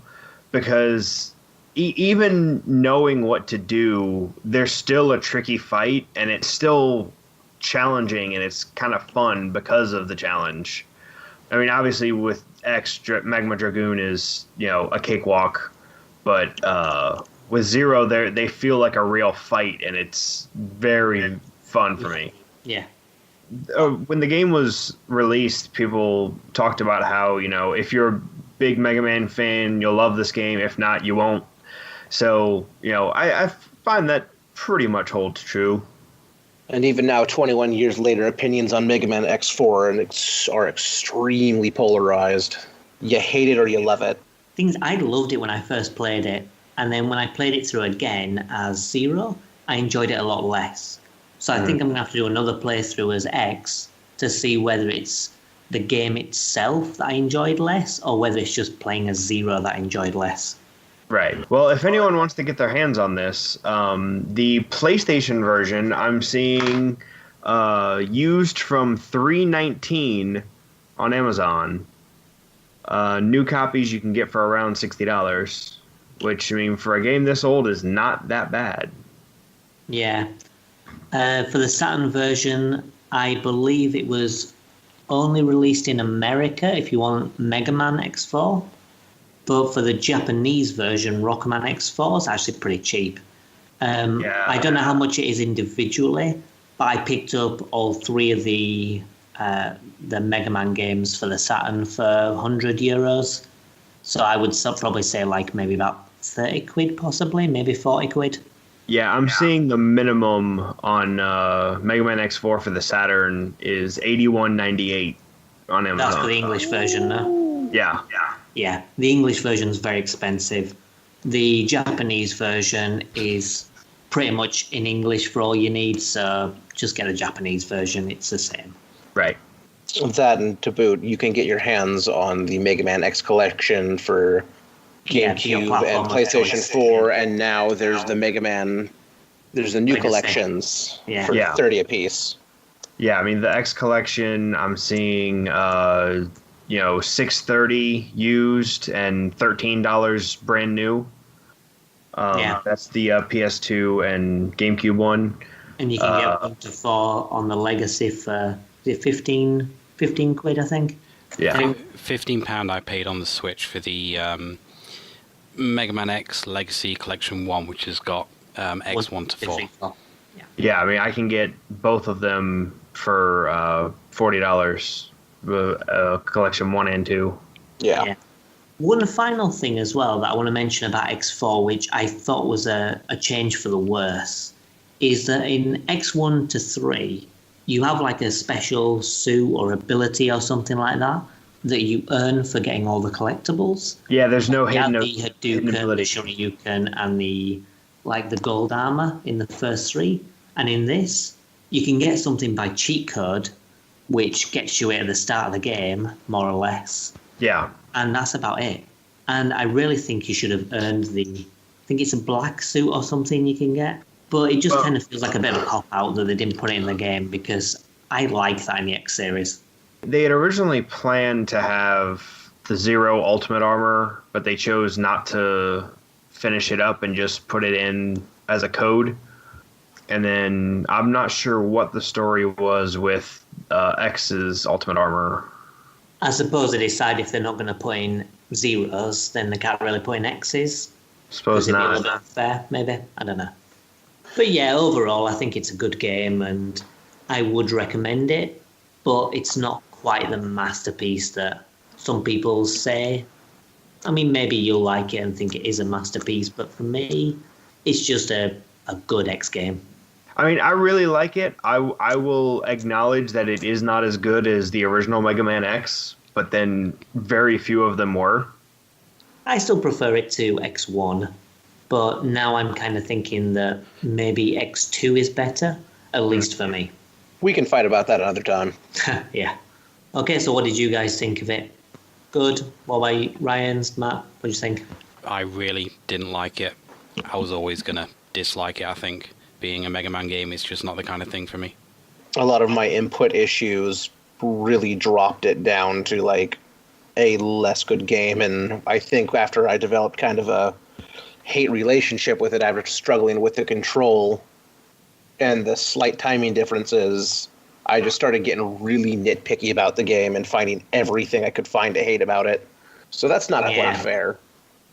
because even knowing what to do, there's still a tricky fight, and it's still challenging, and it's kind of fun because of the challenge. I mean, obviously with Magma Dragoon is a cakewalk, but with Zero, they feel like a real fight, and it's very fun for me. Yeah. When the game was released, people talked about how if you're a big Mega Man fan, you'll love this game. If not, you won't. So I find that pretty much holds true. And even now, 21 years later, opinions on Mega Man X4 are extremely polarized. You hate it or you love it. Things I loved it when I first played it, and then when I played it through again as Zero, I enjoyed it a lot less. So I think I'm going to have to do another playthrough as X to see whether it's the game itself that I enjoyed less, or whether it's just playing as Zero that I enjoyed less. Right. Well, if anyone wants to get their hands on this, the PlayStation version I'm seeing used from $3.19 on Amazon. New copies you can get for around $60, which, I mean, for a game this old is not that bad. Yeah. For the Saturn version, I believe it was only released in America if you want Mega Man X4. But for the Japanese version, Rockman X4 is actually pretty cheap. I don't know how much it is individually, but I picked up all three of the Mega Man games for the Saturn for €100. So I would probably say like maybe about 30 quid possibly, maybe 40 quid. Yeah, I'm seeing the minimum on Mega Man X4 for the Saturn is $81.98 on Amazon. That's for the English version, no? Yeah. Yeah, the English version is very expensive. The Japanese version is pretty much in English for all you need, so just get a Japanese version. It's the same. Right. That and to boot, you can get your hands on the Mega Man X collection for GameCube and PlayStation 4, and now there's the Mega Man. There's the new collections for 30 apiece. Yeah, I mean the X collection, I'm seeing $6.30 used and $13 brand new. That's the PS2 and GameCube one. And you can get up to 4 on the Legacy for 15 quid, I think. Yeah. I think £15 I paid on the Switch for the Mega Man X Legacy Collection 1, which has got X1 to 4. Yeah, I mean, I can get both of them for $40, Collection 1 and 2. Yeah. One final thing as well that I want to mention about X4, which I thought was a change for the worse, is that in X1 to 3, you have like a special suit or ability or something like that you earn for getting all the collectibles. Yeah, there's no hidden the Hadouken, the Shoryuken, and the gold armor in the first 3. And in this, you can get something by cheat code, which gets you it at the start of the game, more or less. Yeah. And that's about it. And I really think you should have earned I think it's a black suit or something you can get. But it just kind of feels like a bit of a cop-out that they didn't put it in the game, because I like that in the X series. They had originally planned to have the Zero Ultimate Armor, but they chose not to finish it up and just put it in as a code. And then I'm not sure what the story was with X's Ultimate Armor. I suppose they decide if they're not going to put in Zeros, then they can't really put in X's. Suppose not. It'd be a not. little bit unfair, maybe. I don't know. But yeah, overall, I think it's a good game, and I would recommend it. But it's not quite the masterpiece that some people say. I mean, maybe you'll like it and think it is a masterpiece, but for me, it's just a good X game. I mean, I really like it. I will acknowledge that it is not as good as the original Mega Man X, but then very few of them were. I still prefer it to X1, but now I'm kind of thinking that maybe X2 is better, at least for me. We can fight about that another time. Yeah. Okay, so what did you guys think of it? Good. What about you, Ryan's, Matt? What do you think? I really didn't like it. I was always going to dislike it, I think. Being a Mega Man game is just not the kind of thing for me. A lot of my input issues really dropped it down to like a less good game, and I think after I developed kind of a hate relationship with it after struggling with the control and the slight timing differences, I just started getting really nitpicky about the game and finding everything I could find to hate about it. So that's not quite fair.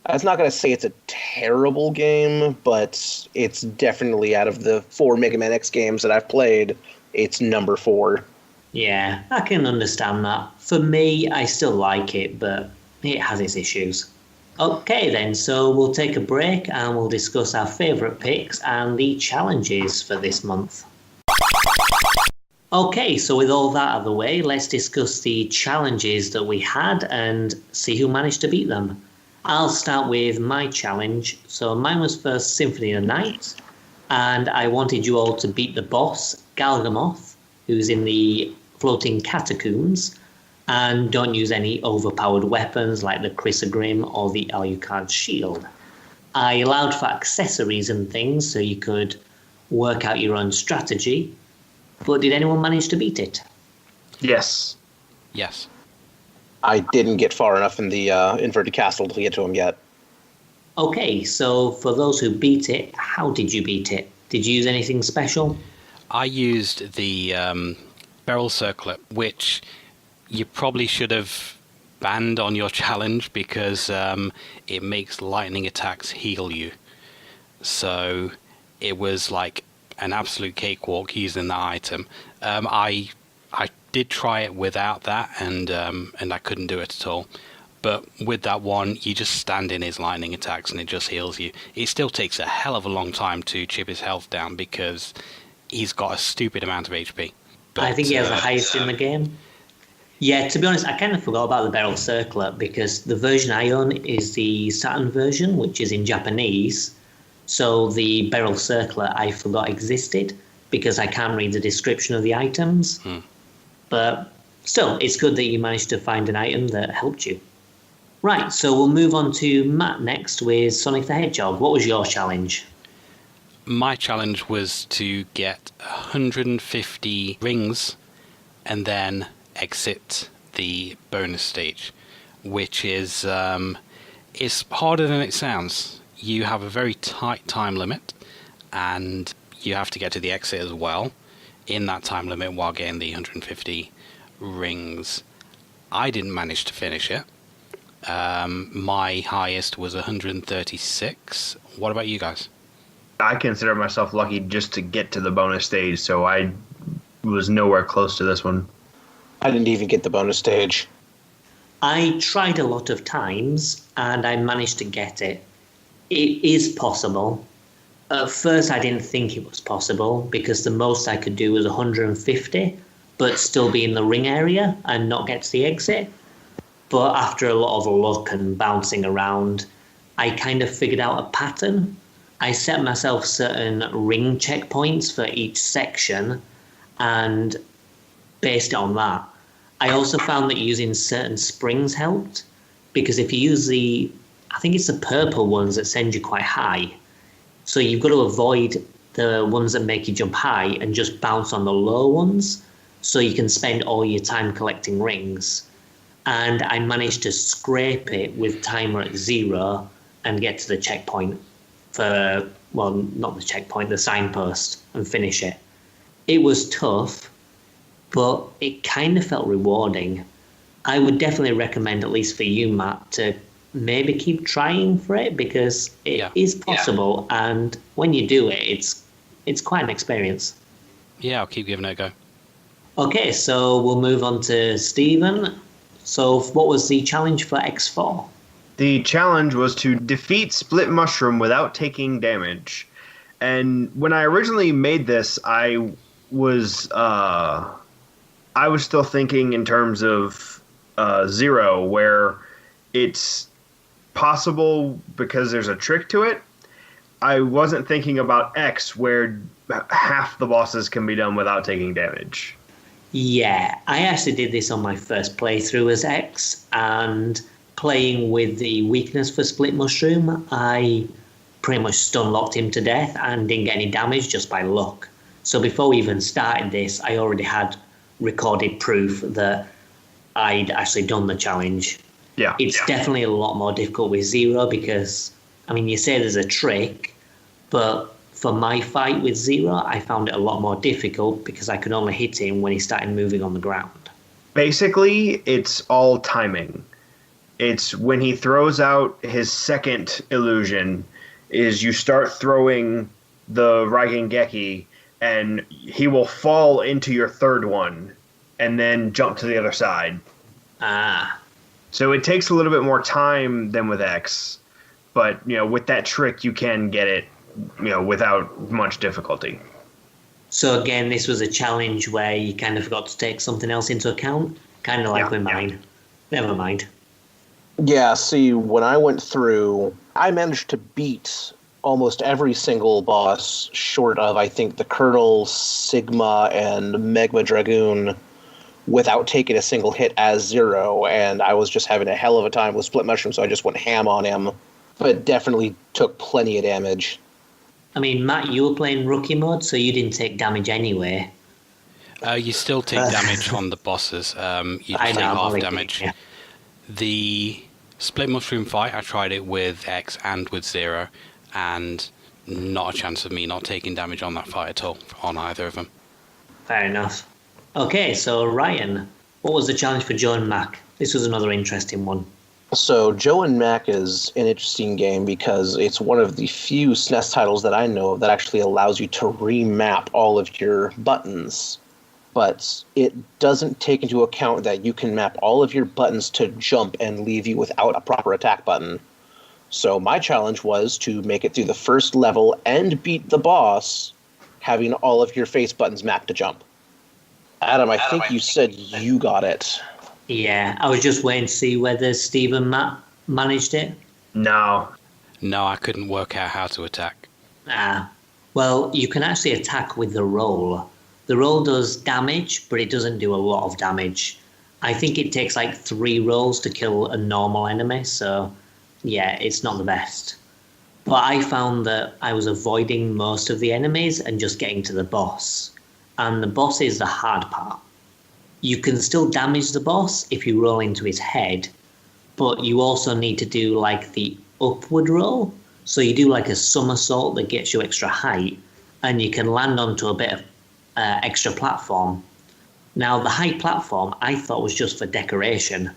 I was not going to say it's a terrible game, but it's definitely, out of the 4 Mega Man X games that I've played, it's number 4. Yeah, I can understand that. For me, I still like it, but it has its issues. Okay then, so we'll take a break and we'll discuss our favourite picks and the challenges for this month. Okay, so with all that out of the way, let's discuss the challenges that we had and see who managed to beat them. I'll start with my challenge. So mine was first Symphony of the Night, and I wanted you all to beat the boss, Galgamoth, who's in the floating catacombs, and don't use any overpowered weapons like the Chrysogrim or the Alucard's shield. I allowed for accessories and things so you could work out your own strategy, but did anyone manage to beat it? Yes. Yes. I didn't get far enough in the inverted castle to get to him yet. Okay, so for those who beat it, how did you beat it? Did you use anything special? I used the barrel circlet, which you probably should have banned on your challenge because it makes lightning attacks heal you. So it was like an absolute cakewalk using that item. I did try it without that, and I couldn't do it at all. But with that one, you just stand in his lightning attacks and it just heals you. It still takes a hell of a long time to chip his health down because he's got a stupid amount of HP. But, I think he has the highest in the game. Yeah, to be honest, I kind of forgot about the barrel circlet because the version I own is the Saturn version, which is in Japanese. So the barrel circlet I forgot existed because I can't read the description of the items. But still, it's good that you managed to find an item that helped you. Right, so we'll move on to Matt next with Sonic the Hedgehog. What was your challenge? My challenge was to get 150 rings and then exit the bonus stage, which is it's harder than it sounds. You have a very tight time limit, and you have to get to the exit as well in that time limit while getting the 150 rings. I didn't manage to finish it. My highest was 136. What about you guys? I consider myself lucky just to get to the bonus stage, so I was nowhere close to this one. I didn't even get the bonus stage. I tried a lot of times and I managed to get it. It is possible. At first I didn't think it was possible because the most I could do was 150, but still be in the ring area and not get to the exit. But after a lot of luck and bouncing around, I kind of figured out a pattern. I set myself certain ring checkpoints for each section and based it on that. I also found that using certain springs helped because if you use I think it's the purple ones that send you quite high. So you've got to avoid the ones that make you jump high and just bounce on the low ones so you can spend all your time collecting rings. And I managed to scrape it with timer at 0 and get to the checkpoint not the checkpoint, the signpost, and finish it. It was tough, but it kind of felt rewarding. I would definitely recommend, at least for you, Matt, to maybe keep trying for it because it is possible, and when you do it, it's quite an experience. Yeah, I'll keep giving it a go. Okay, so we'll move on to Stephen. So what was the challenge for X4? The challenge was to defeat Split Mushroom without taking damage. And when I originally made this, was uh, I was still thinking in terms of Zero, where it's possible because there's a trick to it. I wasn't thinking about X, where half the bosses can be done without taking damage. Yeah, I actually did this on my first playthrough as X, and playing with the weakness for Split Mushroom, I pretty much stun locked him to death and didn't get any damage just by luck. So before we even started this, I already had recorded proof that I'd actually done the challenge. Yeah. It's definitely a lot more difficult with Zero because, I mean, you say there's a trick, but for my fight with Zero, I found it a lot more difficult because I could only hit him when he started moving on the ground. Basically, it's all timing. It's when he throws out his second illusion, is you start throwing the Raigengeki, and he will fall into your third one, and then jump to the other side. Ah. So it takes a little bit more time than with X, but with that trick you can get it, without much difficulty. So again, this was a challenge where you kind of forgot to take something else into account, kind of like with mine. Never mind. Yeah, see, when I went through, I managed to beat almost every single boss short of, I think, the Colonel, Sigma, and Megma Dragoon without taking a single hit as Zero, and I was just having a hell of a time with Split Mushroom, so I just went ham on him, but definitely took plenty of damage. I mean, Matt, you were playing rookie mode, so you didn't take damage anyway. You still take damage on the bosses. You just take half damage. Yeah. The Split Mushroom fight, I tried it with X and with Zero, and not a chance of me not taking damage on that fight at all, on either of them. Fair enough. Okay, so Ryan, what was the challenge for Joe and Mac? This was another interesting one. So Joe and Mac is an interesting game because it's one of the few SNES titles that I know of that actually allows you to remap all of your buttons. But it doesn't take into account that you can map all of your buttons to jump and leave you without a proper attack button. So my challenge was to make it through the first level and beat the boss, having all of your face buttons mapped to jump. Adam, I think you said you got it. Yeah, I was just waiting to see whether Steve and Matt managed it. No, I couldn't work out how to attack. Well, you can actually attack with the roll. The roll does damage, but it doesn't do a lot of damage. I think it takes like 3 rolls to kill a normal enemy, so yeah, it's not the best. But I found that I was avoiding most of the enemies and just getting to the boss. And the boss is the hard part. You can still damage the boss if you roll into his head, but you also need to do like the upward roll. So you do like a somersault that gets you extra height, and you can land onto a bit of extra platform. Now, the high platform I thought was just for decoration,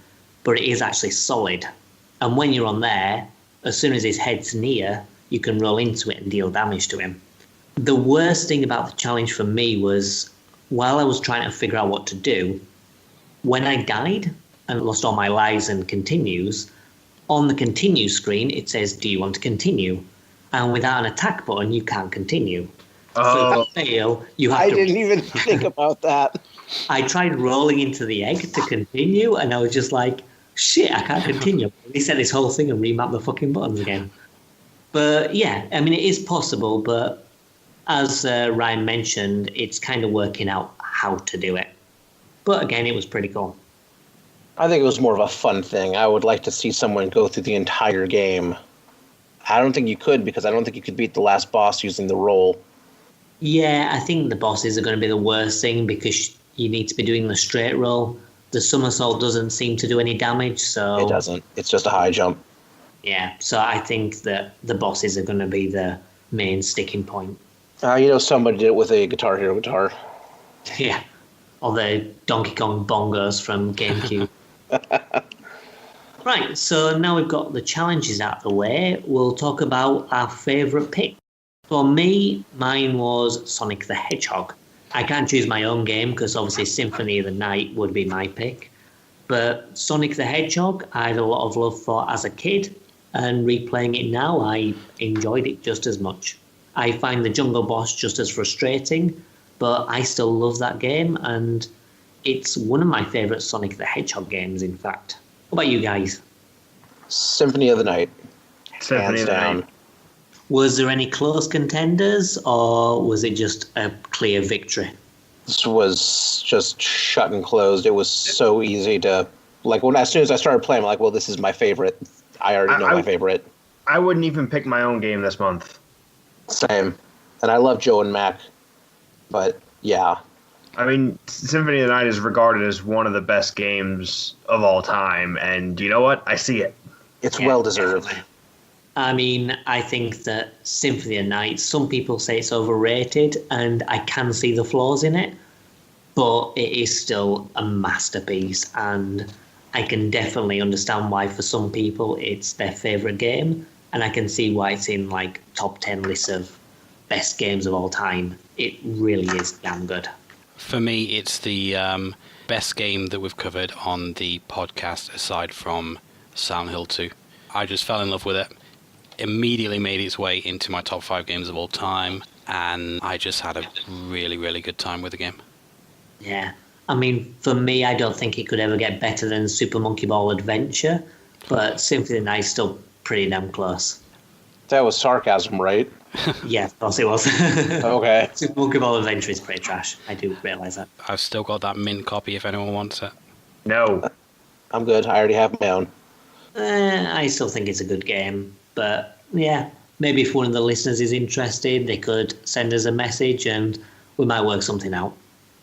but it is actually solid. And when you're on there, as soon as his head's near, you can roll into it and deal damage to him. The worst thing about the challenge for me was, while I was trying to figure out what to do, when I died and lost all my lives and continues, on the continue screen it says, do you want to continue? And without an attack button, you can't continue. So if you fail, you have to... I didn't even think about that. I tried rolling into the egg to continue, and I was just like, shit, I can't continue. Reset this whole thing and remap the fucking buttons again. But yeah, I mean, it is possible, but as Ryan mentioned, it's kind of working out how to do it. But again, it was pretty cool. I think it was more of a fun thing. I would like to see someone go through the entire game. I don't think you could, because I don't think you could beat the last boss using the roll. Yeah, I think the bosses are going to be the worst thing because you need to be doing the straight roll. The somersault doesn't seem to do any damage, so... It doesn't. It's just a high jump. Yeah, so I think that the bosses are going to be the main sticking point. Somebody did it with a Guitar Hero guitar. Yeah, or the Donkey Kong bongos from GameCube. Right, so now we've got the challenges out of the way, we'll talk about our favourite pick. For me, mine was Sonic the Hedgehog. I can't choose my own game because obviously Symphony of the Night would be my pick. But Sonic the Hedgehog, I had a lot of love for as a kid, and replaying it now, I enjoyed it just as much. I find the jungle boss just as frustrating, but I still love that game, and it's one of my favourite Sonic the Hedgehog games, in fact. What about you guys? Symphony of the Night. Symphony Hands of the down. Night. Was there any close contenders, or was it just a clear victory? This was just shut and closed. It was so easy to, like, as soon as I started playing, I'm like, well, this is my favorite. I already know my favorite. I wouldn't even pick my own game this month. Same. And I love Joe and Mac, but yeah. I mean, Symphony of the Night is regarded as one of the best games of all time, and you know what? I see it. It's well deserved. Definitely. I mean, I think that Symphony of the Night, some people say it's overrated, and I can see the flaws in it, but it is still a masterpiece, and I can definitely understand why for some people it's their favourite game, and I can see why it's in like top 10 lists of best games of all time. It really is damn good. For me, it's the best game that we've covered on the podcast aside from Silent Hill 2. I just fell in love with it. Immediately made its way into my top 5 games of all time, and I just had a really, really good time with the game. Yeah. I mean, for me, I don't think it could ever get better than Super Monkey Ball Adventure, but Symphony of the Night's still pretty damn close. That was sarcasm, right? Yeah, of course it was. Okay. Super Monkey Ball Adventure is pretty trash. I do realise that. I've still got that mint copy if anyone wants it. No. I'm good. I already have my own. I still think it's a good game, but yeah, maybe if one of the listeners is interested, they could send us a message and we might work something out.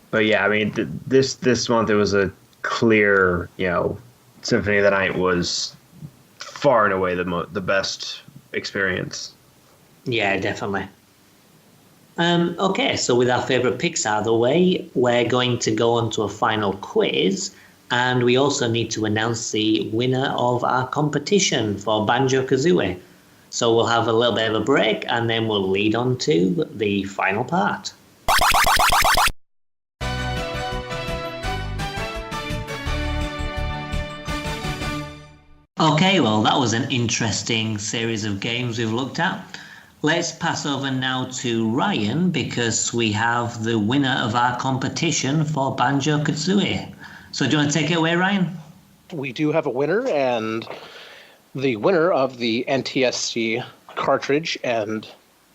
But yeah, I mean, this month it was a clear, Symphony of the Night was far and away the best experience. Yeah, definitely. Okay, so with our favourite picks out of the way, we're going to go on to a final quiz, and we also need to announce the winner of our competition for Banjo-Kazooie. So we'll have a little bit of a break, and then we'll lead on to the final part. Okay, well, that was an interesting series of games we've looked at. Let's pass over now to Ryan, because we have the winner of our competition for Banjo-Kazooie. So do you want to take it away, Ryan? We do have a winner, and the winner of the NTSC cartridge and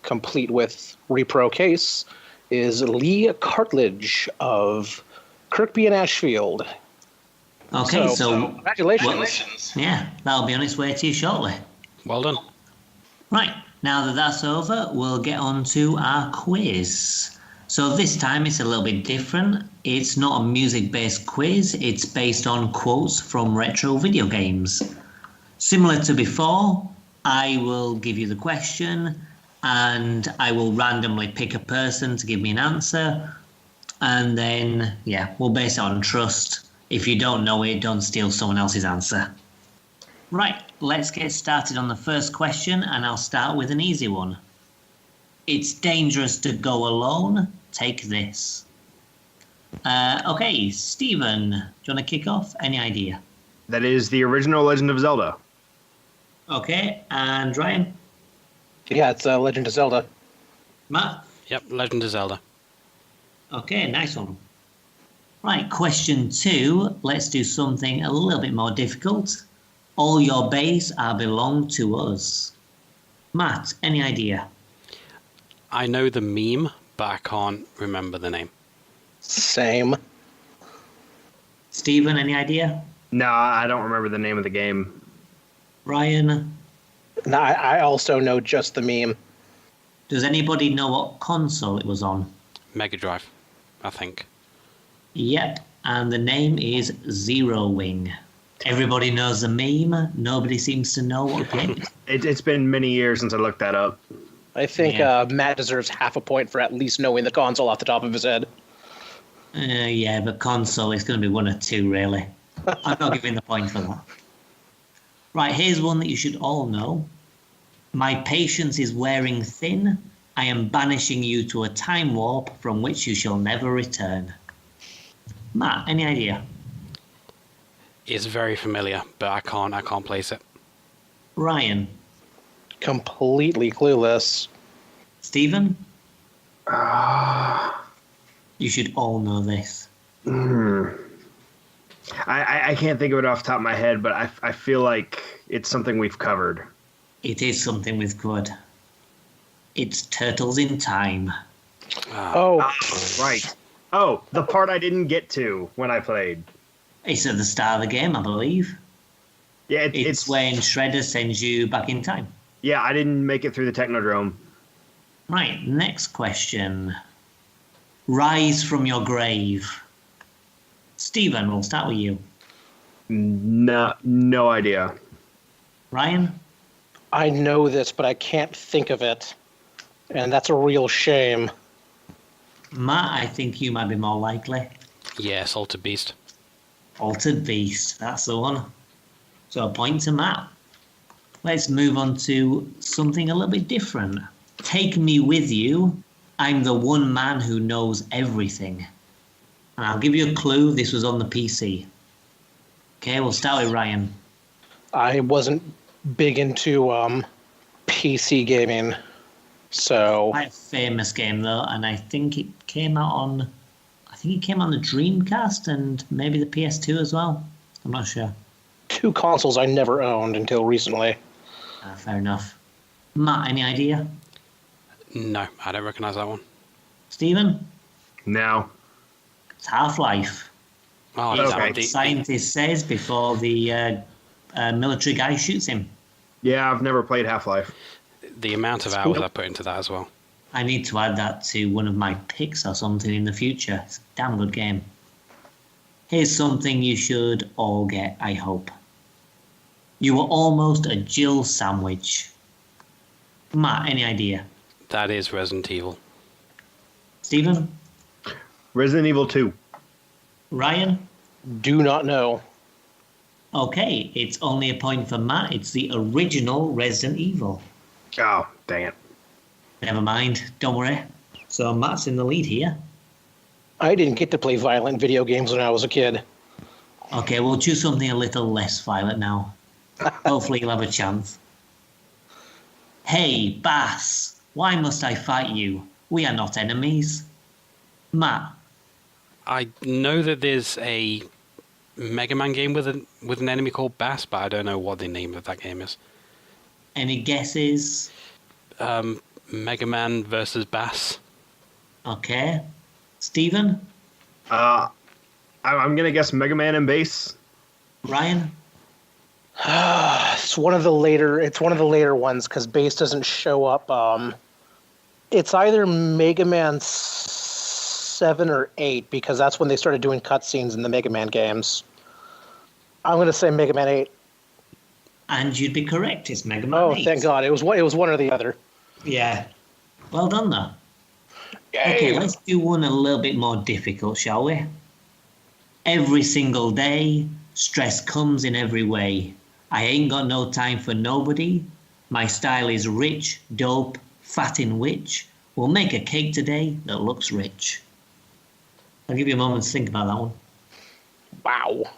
complete with repro case is Lee Cartledge of Kirkby and Ashfield. Okay, so congratulations. Yeah, that'll be on its way to you shortly. Well done. Right, now that that's over, we'll get on to our quiz. So this time it's a little bit different. It's not a music-based quiz, it's based on quotes from retro video games. Similar to before, I will give you the question and I will randomly pick a person to give me an answer. And then, we'll base it on trust. If you don't know it, don't steal someone else's answer. Right, let's get started on the first question, and I'll start with an easy one. It's dangerous to go alone. Take this. Okay, Stephen, do you want to kick off? Any idea? That is the original Legend of Zelda. Okay, and Ryan? Yeah, it's Legend of Zelda. Matt? Yep, Legend of Zelda. Okay, nice one. Right, question 2. Let's do something a little bit more difficult. All your base are belong to us. Matt, any idea? I know the meme, but I can't remember the name. Same. Stephen, any idea? No, I don't remember the name of the game. Ryan? No, I also know just the meme. Does anybody know what console it was on? Mega Drive, I think. Yep, and the name is Zero Wing. Everybody knows the meme. Nobody seems to know what game. It's been many years since I looked that up. I think Matt deserves half a point for at least knowing the console off the top of his head. Yeah, but console is going to be 1 or 2, really. I'm not giving the point for that. Right, here's one that you should all know. My patience is wearing thin. I am banishing you to a time warp from which you shall never return. Matt, any idea? It's very familiar, but I can't place it. Ryan? Completely clueless. Stephen? Ah. You should all know this. I can't think of it off the top of my head, but I feel like it's something we've covered. It is something with good. It's Turtles in Time. Oh, Right. Oh, the part I didn't get to when I played. It's at the start of the game, I believe. Yeah, It's when Shredder sends you back in time. Yeah, I didn't make it through the Technodrome. Right, next question. Rise from your grave. Stephen, we'll start with you. No idea. Ryan? I know this, but I can't think of it. And that's a real shame. Matt, I think you might be more likely. Yes, Altered Beast. Altered Beast, that's the one. So a point to Matt. Let's move on to something a little bit different. Take me with you. I'm the one man who knows everything. And I'll give you a clue. This was on the PC. Okay, we'll start with Ryan. I wasn't big into PC gaming, so Quite a famous game though, and I think it came out on the Dreamcast and maybe the PS2 as well. I'm not sure. 2 consoles I never owned until recently. Fair enough. Matt, any idea? No, I don't recognise that one. Stephen? No. It's Half-Life. Oh, It's damn what it. the scientist says before the military guy shoots him. Yeah, I've never played Half-Life. The amount of hours I put into that as well. I need to add that to one of my picks or something in the future. It's a damn good game. Here's something you should all get, I hope. You were almost a Jill sandwich. Matt, any idea? That is Resident Evil. Stephen? Resident Evil 2. Ryan? Do not know. Okay, it's only a point for Matt. It's the original Resident Evil. Oh, dang it. Never mind, don't worry. So Matt's in the lead here. I didn't get to play violent video games when I was a kid. Okay, we'll choose something a little less violent now. Hopefully you'll have a chance. Hey, Bass, why must I fight you? We are not enemies. Matt? I know that there's a Mega Man game with an enemy called Bass, but I don't know what the name of that game is. Any guesses? Mega Man versus Bass. Okay. Stephen? I'm going to guess Mega Man and Bass. Ryan? It's one of the later ones because base doesn't show up. It's either Mega Man 7 or 8 because that's when they started doing cutscenes in the Mega Man games. I'm going to say Mega Man 8. And you'd be correct, it's Mega Man Oh, 8. thank God. It was one or the other. Yeah. Well done, though. Yay. Okay, let's do one a little bit more difficult, shall we? Every single day, stress comes in every way. I ain't got no time for nobody. My style is rich, dope, fat in which. We'll make a cake today that looks rich. I'll give you a moment to think about that one. Wow.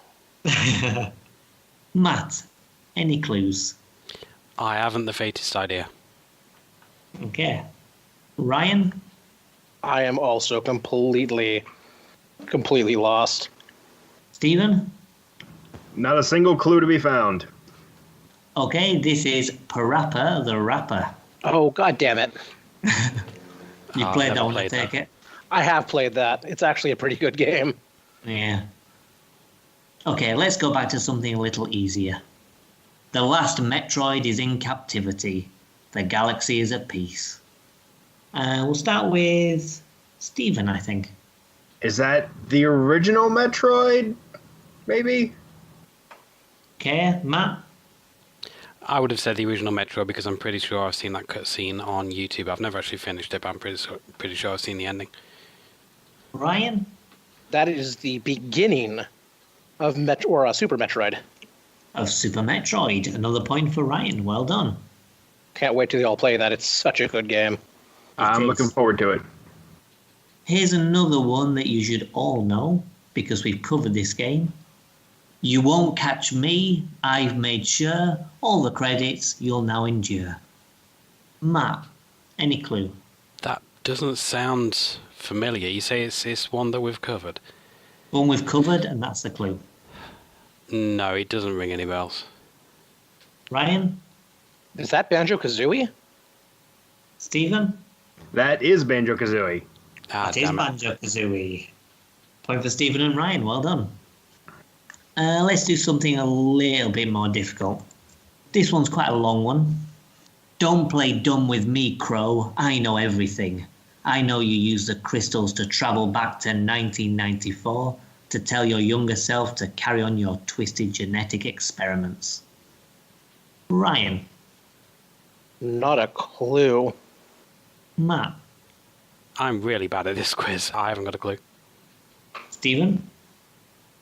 Matt, any clues? I haven't the faintest idea. Okay. Ryan? I am also completely lost. Stephen? Not a single clue to be found. Okay, this is Parappa the Rapper. Oh, God damn it. You I've played that never one, I played take that. it? I have played that. It's actually a pretty good game. Yeah. Okay, let's go back to something a little easier. The last Metroid is in captivity. The galaxy is at peace. We'll start with Stephen, I think. Is that the original Metroid? Maybe? Okay, Matt? I would have said the original Metro because I'm pretty sure I've seen that cutscene on YouTube. I've never actually finished it, but I'm pretty sure I've seen the ending. Ryan? That is the beginning of Super Metroid. Of Super Metroid. Another point for Ryan. Well done. Can't wait till you all play that. It's such a good game. I'm is. looking forward to it. Here's another one that you should all know, because we've covered this game. You won't catch me, I've made sure. All the credits you'll now endure. Matt, any clue? That doesn't sound familiar. You say it's one that we've covered? One we've covered, and that's the clue. No, it doesn't ring any bells. Ryan? Is that Banjo-Kazooie? Stephen? That is Banjo-Kazooie. Ah, It is damn it. Banjo-Kazooie. Point for Stephen and Ryan, well done. Let's do something a little bit more difficult. This one's quite a long one. Don't play dumb with me, Crow. I know everything. I know you use the crystals to travel back to 1994 to tell your younger self to carry on your twisted genetic experiments. Ryan. Not a clue. Matt. I'm really bad at this quiz. I haven't got a clue. Stephen.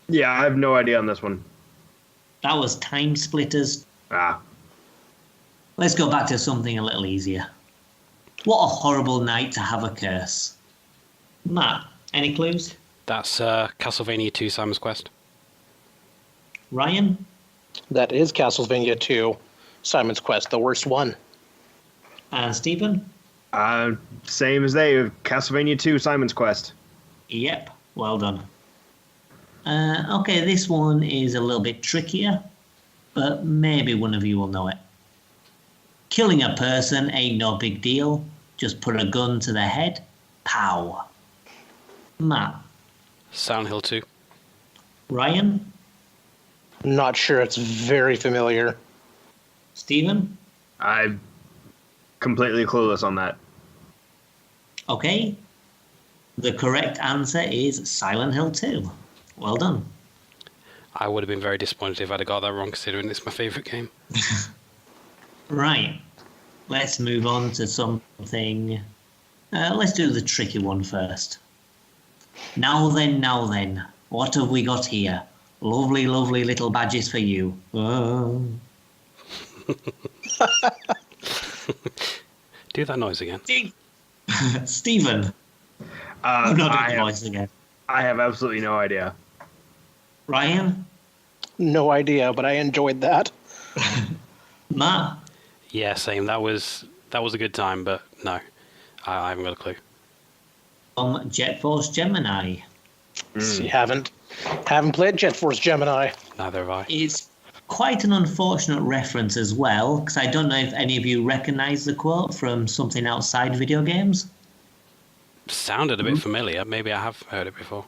Yeah, I have no idea on this one. That was Time Splitters. Ah. Let's go back to something a little easier. What a horrible night to have a curse. Matt, any clues? That's Castlevania 2 Simon's Quest. Ryan? That is Castlevania 2, Simon's Quest, the worst one. And Stephen? Same as they, Castlevania 2, Simon's Quest. Yep, well done. Okay, this one is a little bit trickier, but maybe one of you will know it. Killing a person ain't no big deal. Just put a gun to their head. Pow. Matt. Silent Hill 2. Ryan. Not sure, it's very familiar. Stephen. I'm completely clueless on that. Okay. The correct answer is Silent Hill 2. Well done. I would have been very disappointed if I'd have got that wrong, considering it's my favourite game. Right. Let's move on to something. Let's do the tricky one first. Now then. What have we got here? Lovely, lovely little badges for you. Oh. Do that noise again. Stephen. I'm not doing the I voice again. have absolutely no idea. Ryan? No idea, but I enjoyed that. Matt? Yeah, same. That was a good time, but no, I haven't got a clue. Jet Force Gemini. You haven't played Jet Force Gemini. Neither have I. It's quite an unfortunate reference as well, because I don't know if any of you recognise the quote from something outside video games. Sounded a bit familiar. Maybe I have heard it before.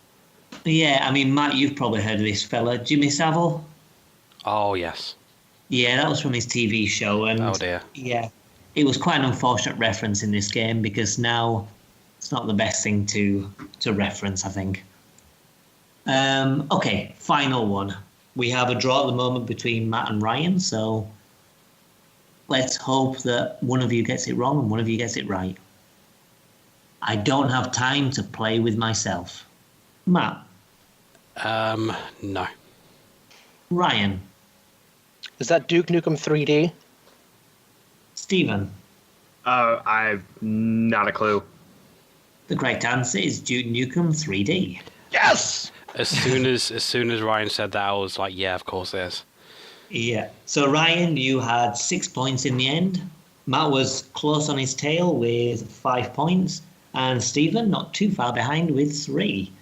Yeah, I mean, Matt, you've probably heard of this fella, Jimmy Savile. Oh, yes. Yeah, that was from his TV show. And Oh, dear. yeah, it was quite an unfortunate reference in this game because now it's not the best thing to reference, I think. Okay, final one. We have a draw at the moment between Matt and Ryan, so let's hope that one of you gets it wrong and one of you gets it right. I don't have time to play with myself. Matt. No. Ryan. Is that Duke Nukem 3D? Stephen. I've not a clue. The correct answer is Duke Nukem 3D. Yes! As soon as Ryan said that, I was like, yeah, of course it is. Yeah. So Ryan, you had 6 points in the end. Matt was close on his tail with 5 points. And Stephen, not too far behind with 3.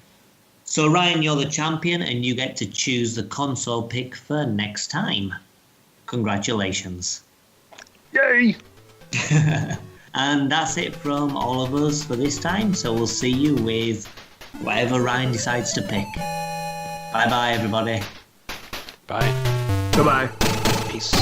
So Ryan, you're the champion and you get to choose the console pick for next time. Congratulations. Yay! And that's it from all of us for this time. So we'll see you with whatever Ryan decides to pick. Bye-bye, everybody. Bye. Goodbye. Peace.